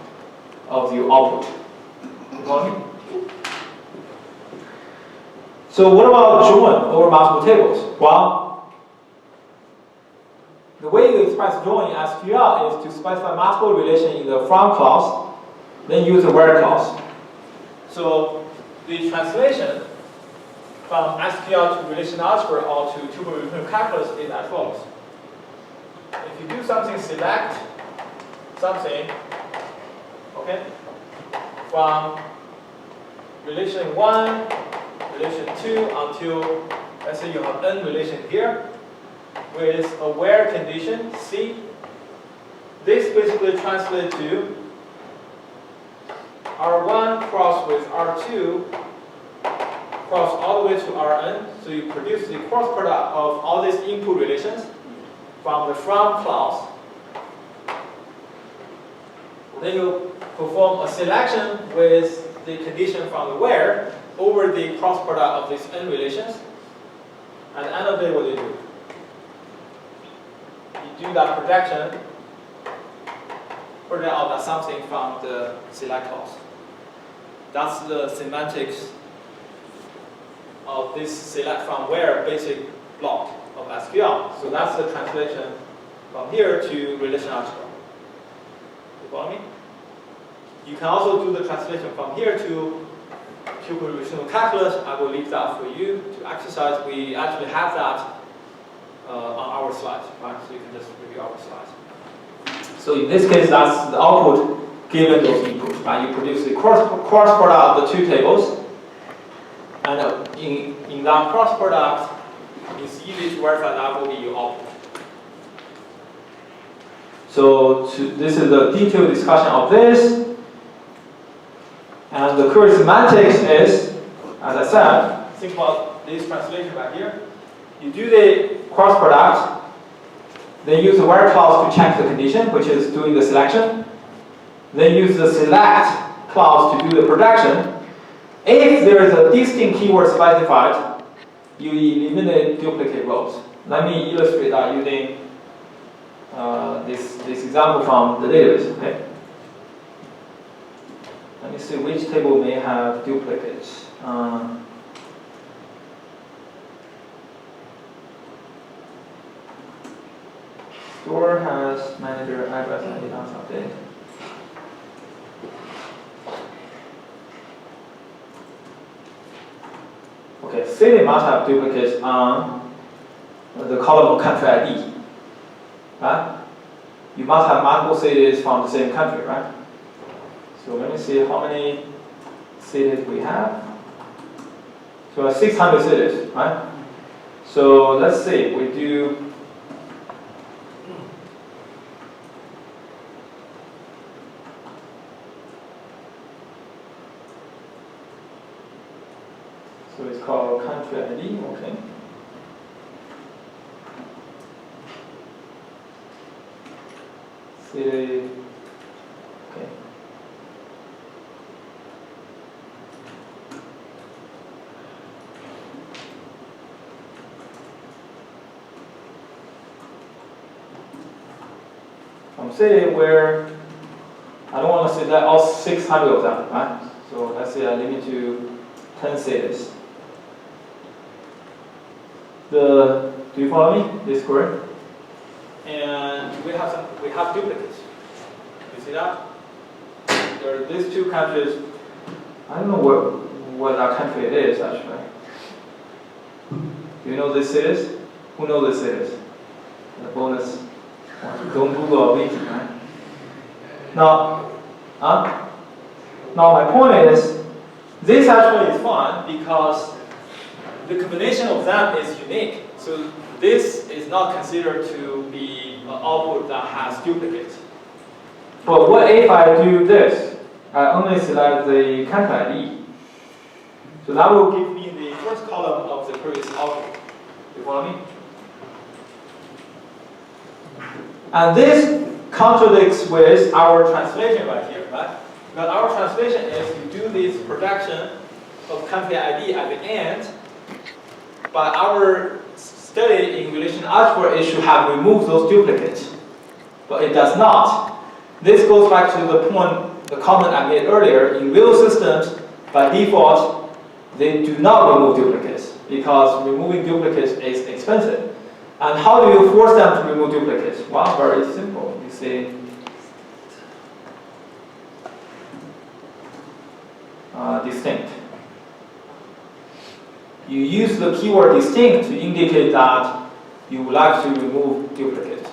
of your output. You follow me? So what about join over multiple tables? Well, the way you express join in SQL is to specify multiple relations in the from clause, then use the where clause. So the translation from SQL to relational algebra or to tuple relational calculus is as follows. If you do something, select something, okay, from relation 1, relation 2 until, let's say you have n relation here, with a where condition, C. This basically translates to R1 cross with R2 cross all the way to Rn. So you produce the cross product of all these input relations from the from clause. Then you perform a selection with the condition from the where over the cross product of these n relations. At the end of the day, what do? You do that projection, project out that something from the select clause. That's the semantics of this select from where basic block of SQL. So that's the translation from here to relational algebra. You follow me? You can also do the translation from here to pupil relational calculus, I will leave that for you to exercise. We actually have that on our slides, right? So you can just review our slides. So in this case, that's the output given those inputs, right? You produce the cross product of the two tables, and in that cross product, it's easy to verify that will be your output. So this is the detailed discussion of this. And the query semantics is, as I said, think about this translation right here. You do the cross product, then use the where clause to check the condition, which is doing the selection. Then use the select clause to do the projection. If there is a distinct keyword specified, you eliminate duplicate rows. Let me illustrate that using this example from the database. Okay. Let me see which table may have duplicates. Store has manager address and did not update. Okay, city must have duplicates on the column of country ID. Right? You must have multiple cities from the same country, right? So let me see how many cities we have. So 600 cities, right? So let's see, we do so it's called country ID, okay. City, okay. From city where I don't want to say that all 600 of them, right? So let's say I limit to 10 cities. Do you follow me? This is correct? And we have duplicates. You see that? There are these two countries. I don't know what that country it is actually. Do you know this cities? Who knows this cities? The bonus. Don't Google or wiki, right? Now my point is, this actually is fun because the combination of them is unique. So this is not considered to be an output that has duplicates. But what if I do this? I only select the country ID. So that will give me the first column of the previous output. You follow me? And this contradicts with our translation right here, right? Because our translation is you do this projection of country ID at the end, but our study in relation algebra is to have removed those duplicates. But it does not. This goes back to the point, the comment I made earlier. In real systems, by default, they do not remove duplicates because removing duplicates is expensive. And how do you force them to remove duplicates? Well, very simple. You say distinct. You use the keyword distinct to indicate that you would like to remove duplicates.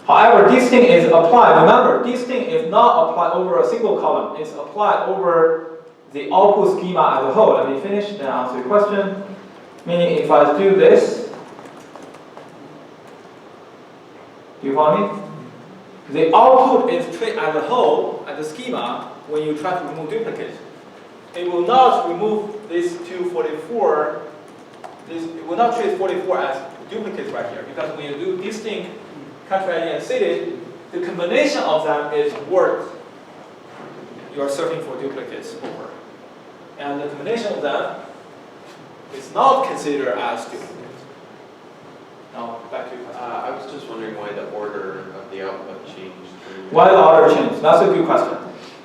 However, distinct is applied. Remember, distinct is not applied over a single column. It's applied over the output schema as a whole. Let me finish, then answer your question. Meaning, if I do this, do you follow me? The output is treated as a whole, as a schema, when you try to remove duplicates. It will not remove this 244. It will not treat 44 as duplicates right here, because when you do distinct country ID and city, the combination of them is what you are searching for duplicates over. And the combination of them is not considered as duplicates. Now, back to you. I was just wondering why the order of the output changed. Why the order changed? That's a good question.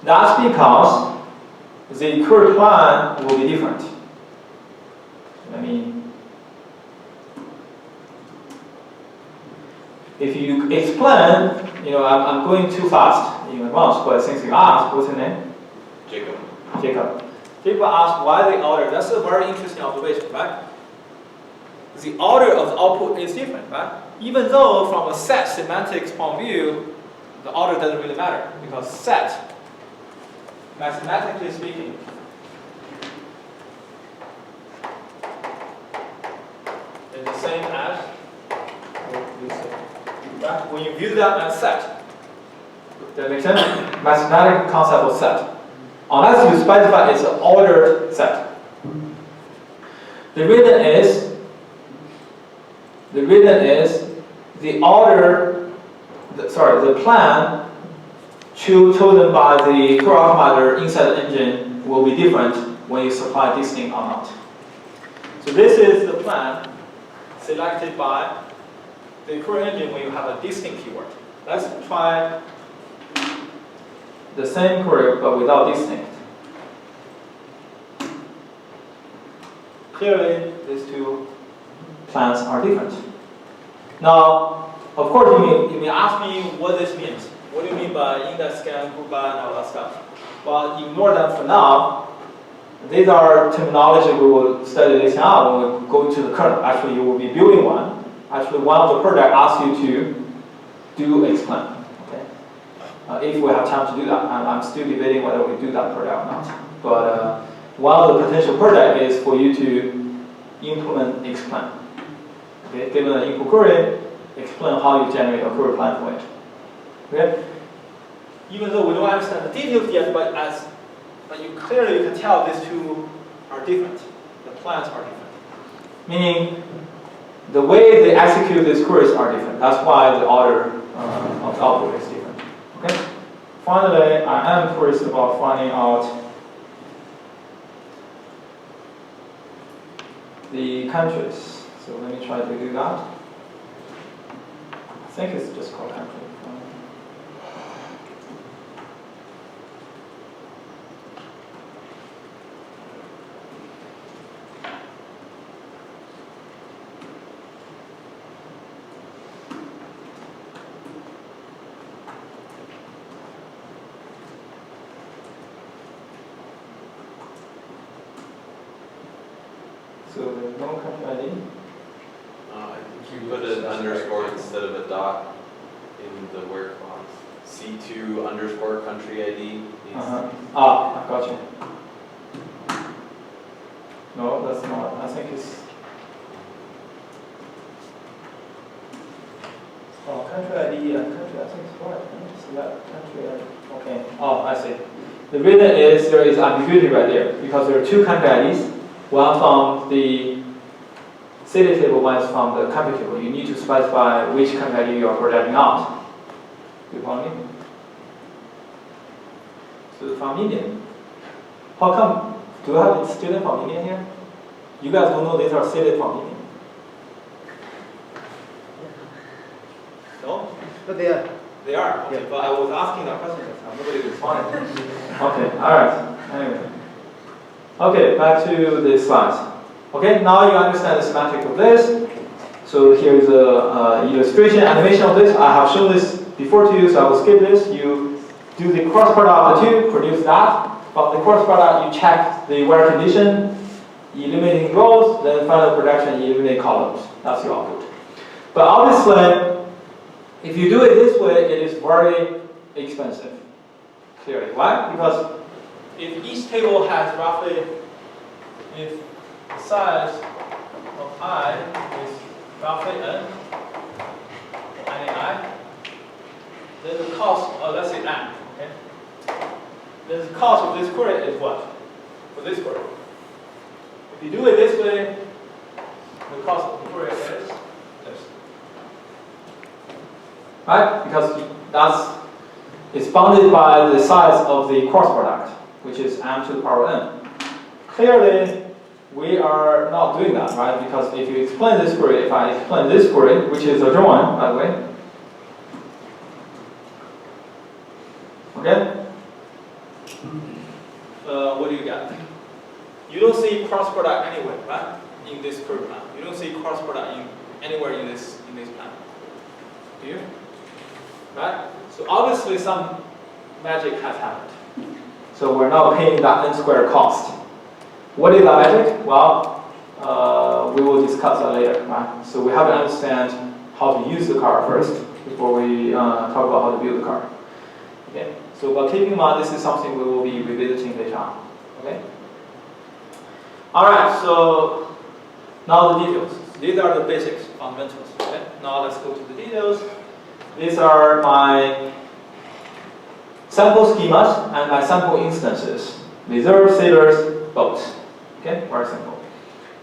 That's because the query plan will be different. I mean, if you explain, I'm going too fast in advance, but since you asked, what's your name? Jacob. Jacob. People ask why the order. That's a very interesting observation, right? The order of the output is different, right? Even though from a set semantics point of view, the order doesn't really matter because set, mathematically speaking, is the same as, right? When you view that as set, that makes sense? Mathematical concept of set. Unless you specify it's an ordered set. The reason is the order, the plan chosen by the Fourier optimizer inside the engine will be different when you supply distinct or not. So this is the plan selected by the Fourier engine when you have a distinct keyword. Let's try the same query but without distinct. Clearly, these two plans are different. Now, of course, you may ask me what this means. What do you mean by index scan, group by, and all that stuff? Well, ignore them for now. These are terminology we will study later on when we go into the kernel. Actually, you will be building one. Actually, one of the projects asks you to do explain. Okay? If we have time to do that, and I'm still debating whether we do that project or not. But one of the potential projects is for you to implement explain. Okay? Given an input query, explain how you generate a query plan for it. Okay? Even though we don't understand the details yet, but you clearly can tell these two are different. The plans are different. Meaning, the way they execute these queries are different. That's why the order of the output is different. Okay? Finally, I am curious about finding out the countries. So let me try to do that. I think it's just called country. So there's no country ID. I think you put an underscore instead of a dot in the where clause. C2 underscore country ID. I got you. No, that's not. I think it's. Oh, country ID and country. I think it's right. Select country ID. Okay. Oh, I see. The reason is there is ambiguity right there because there are two country IDs. One from the city table, one is from the country table. You need to specify which country ID you are projecting out. You follow me? So from India. How come? Do you have a student from India here? You guys don't know these are cities from India? No? But they are. They are. Okay, yeah. But I was asking that question this time. Nobody responded. Okay, alright. Anyway. Okay, back to the slides. Okay, now you understand the semantic of this. So here's a illustration, animation of this. I have shown this before to you, so I will skip this. You do the cross product of the two, produce that. From the cross product, you check the where condition, eliminating rows, then final projection, eliminate columns. That's your output. But obviously, if you do it this way, it is very expensive. Clearly, why? Because if each table has roughly, if the size of I is roughly n, I, then the cost, let's say n, okay? Then the cost of this query is what? For this query. If you do it this way, the cost of the query is this. Right? Because it's bounded by the size of the cross product, which is m to the power n. Clearly, we are not doing that, right? Because if you explain this query, if I explain this query, which is a join, by the way, okay? What do you get? You don't see cross product anywhere, right? In this query plan, you don't see cross product anywhere in this plan. Do you? Right? So obviously some magic has happened. So we're now paying that n squared cost What is that magic? Well, we will discuss that later, right? So we have to understand how to use the car first before we talk about how to build the car. Okay. So, but keep in mind, this is something we will be revisiting later on. Okay. All right. So now the details. These are the basics, fundamentals. Okay. Now let's go to the details. These are my sample schemas and my sample instances. Reserve, sailors, boats. Okay, very simple.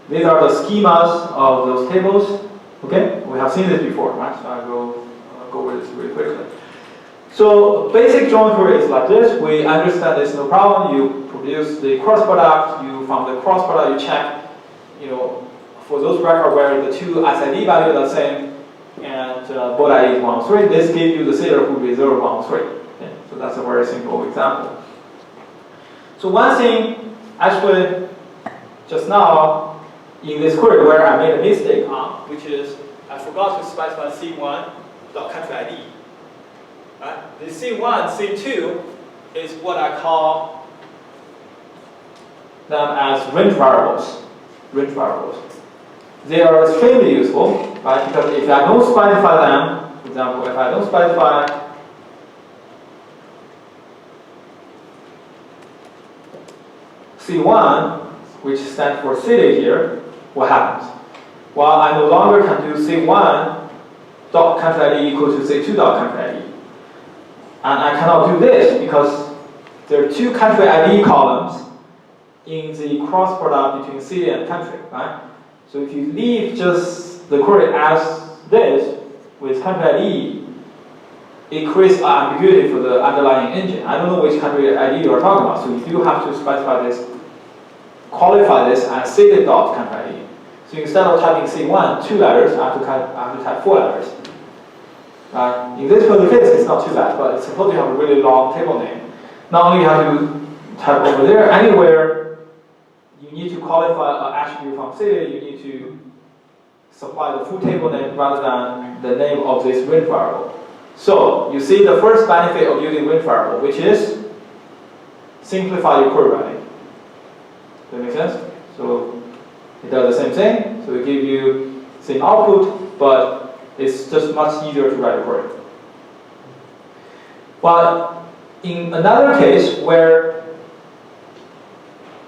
These are the schemas of those tables. Okay, we have seen this before, right? So I will go over this really quickly. So basic geometry is like this. We understand there's no problem. You produce the cross product. From the cross product you check, for those records where the two SID values are the same and boat ID is 103, this gives you the sailor who reserve 103. Okay? So that's a very simple example. So one thing, actually, just now in this query where I made a mistake on, which is I forgot to specify C1.country ID. Right? The C1, C2 is what I call them as range variables. Range variables. They are extremely useful, right? Because if I don't specify them, for example, if I don't specify C1, which stands for city here, what happens? Well, I no longer can do C1 dot country ID equal to C2 dot country ID. And I cannot do this because there are two country ID columns in the cross product between city and country, right? So if you leave just the query as this with country ID, it creates ambiguity for the underlying engine. I don't know which country ID you are talking about, so you do have to specify this, qualify this as city dot country ID. So instead of typing C1 2 letters, I have to type 4 letters. In this particular case, it's not too bad, but it's supposed to have a really long table name. Not only you have to type over there, anywhere you need to qualify an attribute from city, you need to supply the full table name rather than the name of this range variable. So you see the first benefit of using range variable, which is simplify your query writing. Does that make sense? So it does the same thing. So it gives you same output, but it's just much easier to write a query. But in another case where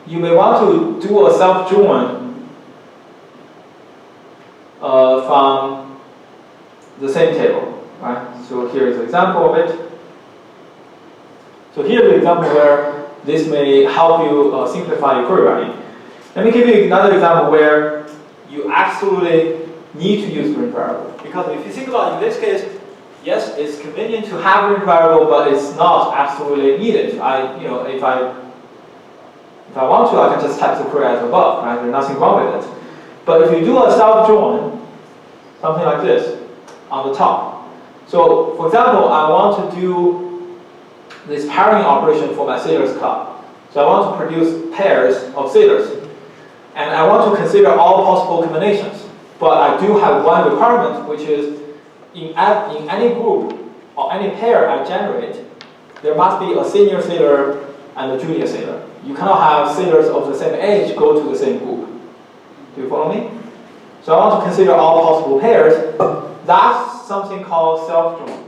you may want to do a self-join from the same table, right? So here is an example of it. So here's the example where this may help you simplify your query writing. Let me give you another example where you absolutely need to use range variable. Because if you think about it, in this case, yes, it's convenient to have range variable, but it's not absolutely needed. If I want to, I can just type the query as above, right? There's nothing wrong with it. But if you do a self-join, something like this, on the top. So, for example, I want to do this pairing operation for my sailors club. So I want to produce pairs of sailors. And I want to consider all possible combinations. But I do have one requirement, which is in any group or any pair I generate, there must be a senior sailor and a junior sailor. You cannot have sailors of the same age go to the same group. Do you follow me? So I want to consider all possible pairs. That's something called self-join.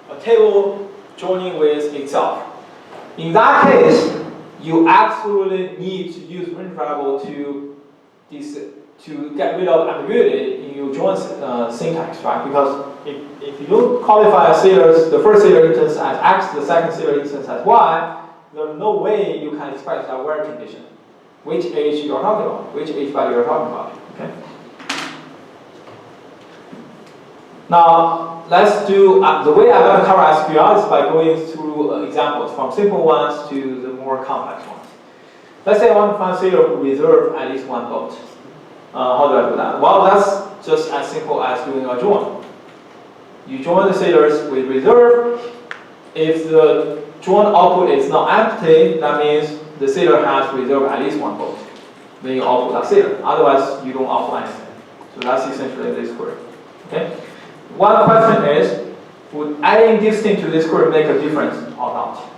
A table joining with itself. In that case, you absolutely need to use range variable to get rid of ambiguity in your join syntax, right? Because if you don't qualify the first sailor instance as X, the second sailor instance as Y, there's no way you can express that where condition. Which age you are talking about, which age value you are talking about, okay? Now, let's do, the way I'm going to cover SQL is by going through examples from simple ones to the more complex ones. Let's say I want to find a sailor who reserve at least one boat. How do I do that? Well, that's just as simple as doing a join. You join the sailors with reserve. If the join output is not empty, that means the sailor has reserved at least one boat. Then you output that sailor. Otherwise, you don't output anything. So that's essentially this query. Okay? One question is, would adding this thing to this query make a difference or not?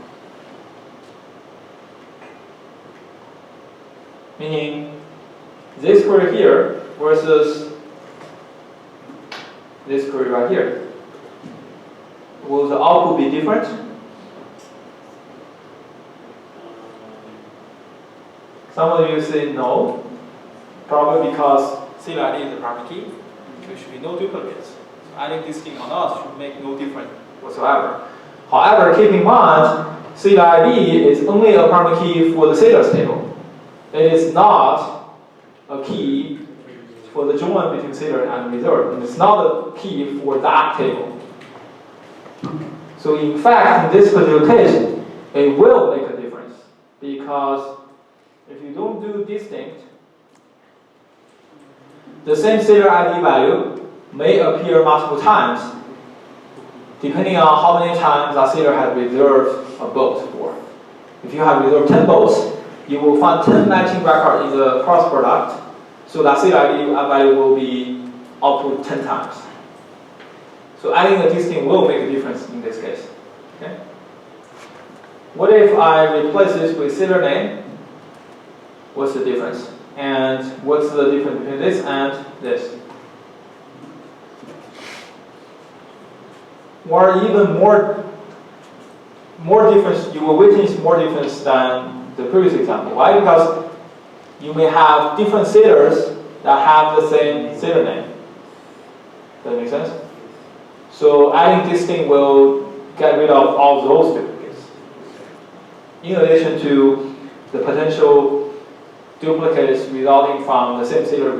Meaning this query here versus this query right here. Will the output be different? Some of you say no, probably because serial ID is a private key. There should be no duplicates. So adding this thing on us should make no difference whatsoever. However, keep in mind, serial ID is only a private key for the sailors table. It is not a key for the join between sailor and reserve. And it's not a key for that table. So in fact, in this particular case, it will make a difference because if you don't do distinct, the same sailor ID value may appear multiple times depending on how many times that sailor has reserved a boat for. If you have reserved 10 boats, you will find 10 matching records in the cross product, so that sailor ID value will be output 10 times. So adding a distinct will make a difference in this case. Okay? What if I replace this with sailor name? What's the difference? And what's the difference between this and this? Or even more difference, you will witness more difference than the previous example. Why? Because you may have different sailors that have the same sailor name. Does that make sense? So adding this thing will get rid of all those duplicates. In addition to the potential duplicates resulting from the same sailor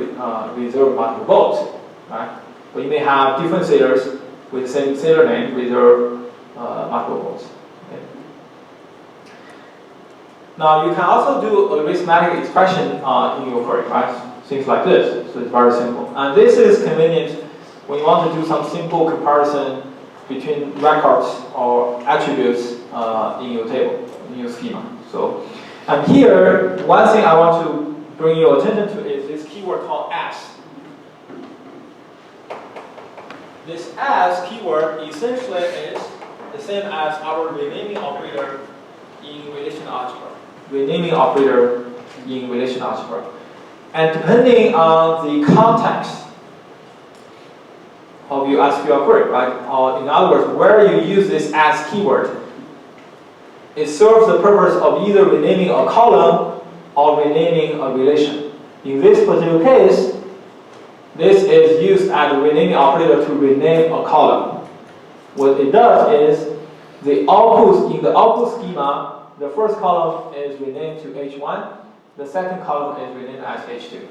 reserve multiple boats, right? But you may have different sailors with the same sailor name reserve multiple boats. Okay? Now you can also do a arithmetic expression in your query, right? Things like this. So it's very simple, and this is convenient when you want to do some simple comparison between records or attributes in your table, in your schema. So. And here, one thing I want to bring your attention to is this keyword called as. This as keyword essentially is the same as our renaming operator in relational algebra. Renaming operator in relational algebra. And depending on the context of your SQL query, right? Or in other words, where you use this as keyword, it serves the purpose of either renaming a column or renaming a relation. In this particular case, this is used as a renaming operator to rename a column. What it does is, the outputs in the output schema, the first column is renamed to H1, the second column is renamed as H2.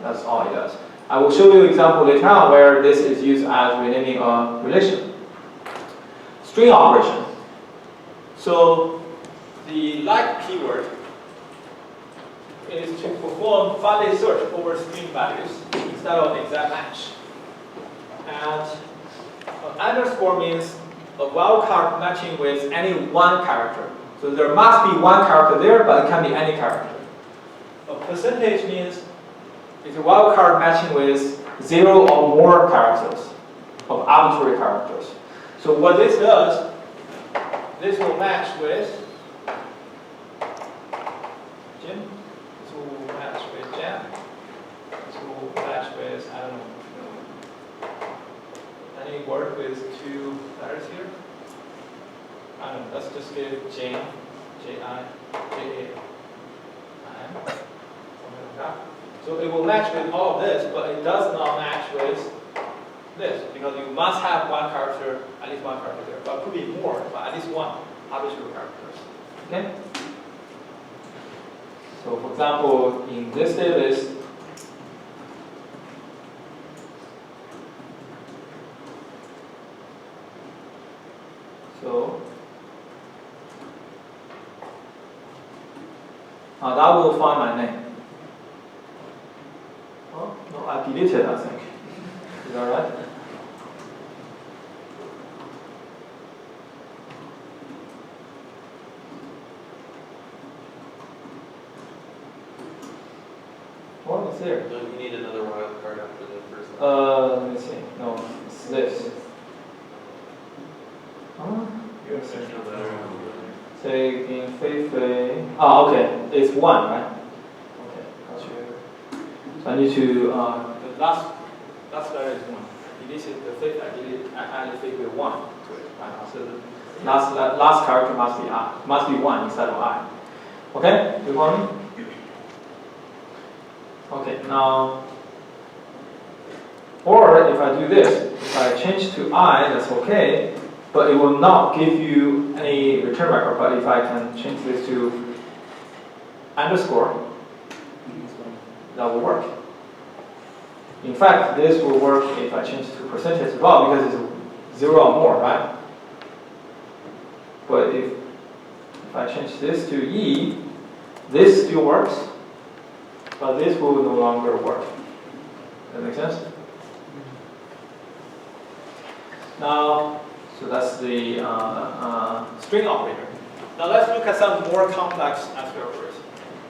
That's all it does. I will show you an example later on where this is used as renaming a relation. String operation. So the like keyword is to perform file search over string values instead of exact match. And underscore means a wildcard matching with any one character. So there must be one character there, but it can be any character. A percentage means it's a wildcard matching with 0 or more characters of arbitrary characters. So what this does, this will match with Jim, this will match with Jan, this will match with, I don't know, any word with 2 letters here? I don't know, let's just give Jane, J-I, J-A-I-M, something like that. So it will match with all of this, but it does not match with this, because you must have one character, at least one character there. But it could be more, but at least one arbitrary characters. Okay? So for example, in this database, so that will find my name. Oh, no, I deleted, I think. Is that right? What is there? Don't you need another wildcard after the first one? Let me see. No, it's this. Say in Fei Fei. Oh, okay. It's 1, right? Okay, gotcha. I need to, the last letter is 1. This is the fifth, I added figure 1 to it. Right? So the last character must be 1 instead of I. Okay, you follow me? Okay, now, or if I do this, if I change to I, that's okay, but it will not give you any return record. But if I can change this to underscore, that will work. In fact, this will work if I change to percentage as well, because it's 0 or more, right? But if I change this to E, this still works, but this will no longer work. Does that make sense? Now, so that's the string operator. Now let's look at some more complex SQL operators.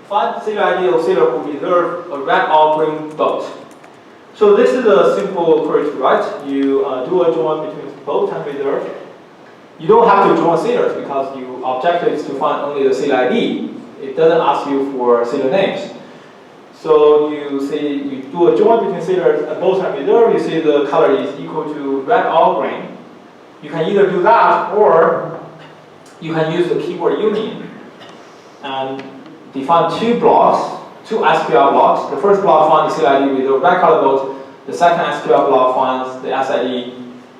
Find sailor ID of sailor who reserve a red or green boat. So this is a simple query to write. You do a join between boat and reserve. You don't have to join sailors because your objective is to find only the sailor ID. It doesn't ask you for sailor names. So you say you do a join between sailors and boat and reserve. You say the color is equal to red or green. You can either do that or you can use the keyword union and define 2 blocks, 2 SQL blocks. The first block finds the sailor ID with the red color boat. The second SQL block finds the SID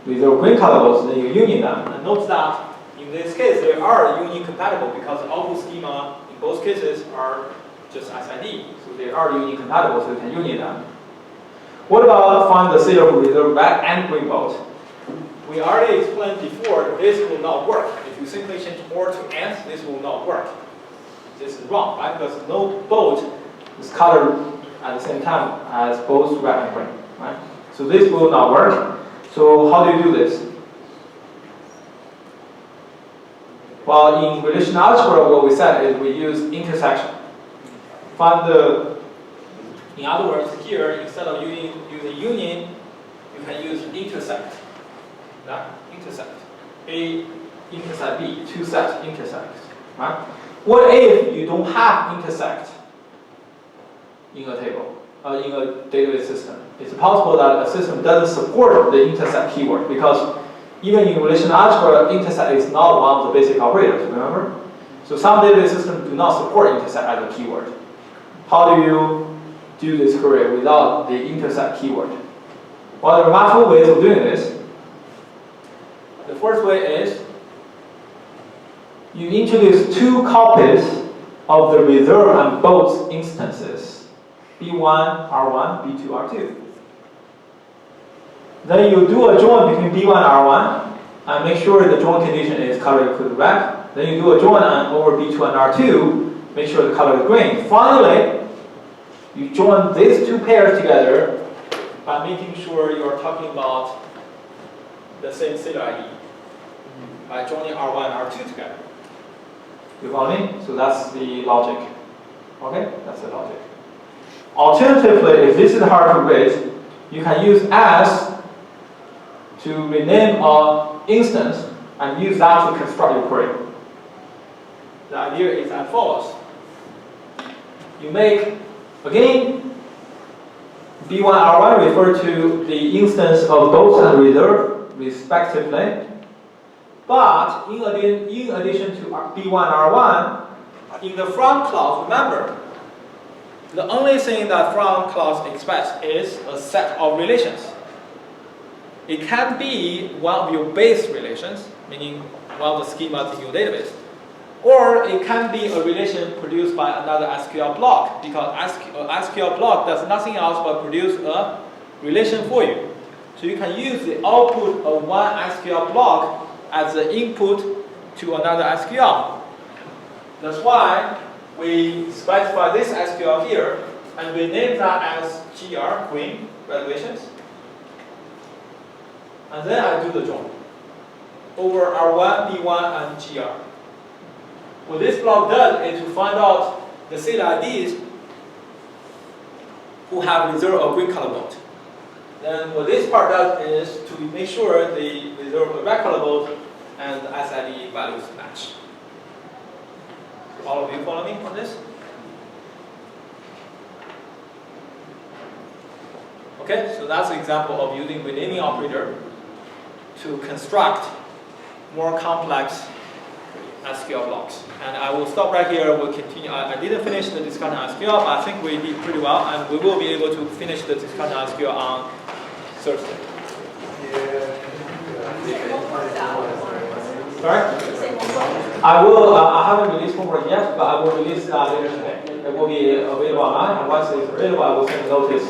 with the green color boats. Then you union them. And note that in this case they are union compatible because the output schema in both cases are just SID. So they are union compatible, so you can union them. What about find the sailor who reserve red and green boat? We already explained before this will not work. If you simply change or to and, this will not work. This is wrong, right? Because no boat is colored at the same time as both red and green, right? So this will not work. So how do you do this? Well, in relational algebra, what we said is we use intersection. Find the, in other words, here instead of using union, you can use intersect. That intersect. A intersect B, 2 sets intersect. Right? What if you don't have intersect in a table, in a database system? It's possible that a system doesn't support the intersect keyword because even in relational algebra, intersect is not one of the basic operators, remember? So some database systems do not support intersect as a keyword. How do you do this query without the intersect keyword? Well, there are multiple ways of doing this. The first way is you introduce 2 copies of the reserve and both instances, B1, R1, B2, R2. Then you do a join between B1 and R1 and make sure the join condition is color equal to red. Then you do a join over B2 and R2, make sure the color is green. Finally, you join these 2 pairs together by making sure you are talking about the same sailor ID by joining R1 and R2 together. You follow me? So that's the logic. Okay? That's the logic. Alternatively, if this is hard to read, you can use as to rename an instance and use that to construct your query. The idea is as follows. You make, again, B1 R1 refer to the instance of both and reserve respectively. But in addition to B1 R1, in the from clause, remember, the only thing that from clause expects is a set of relations. It can be one of your base relations, meaning one of the schemas in your database. Or it can be a relation produced by another SQL block, because SQL block does nothing else but produce a relation for you. So you can use the output of one SQL block as the input to another SQL. That's why we specify this SQL here, and we name that as GR, green, relations. And then I do the join over R1, B1, and GR. What this block does is to find out the sailor IDs who have reserved a green color boat. Then what this part does is to make sure the reserve a red color boat and the SID values match. All of you follow me on this? Okay, so that's an example of using renaming operator to construct more complex SQL blocks. And I will stop right here. We'll continue. I didn't finish the discussion on SQL, but I think we did pretty well, and we will be able to finish the discussion on SQL on Thursday. Sorry? I will. I haven't released homework yet, but I will release later today. It will be available online, and once it's available, I will send a notice.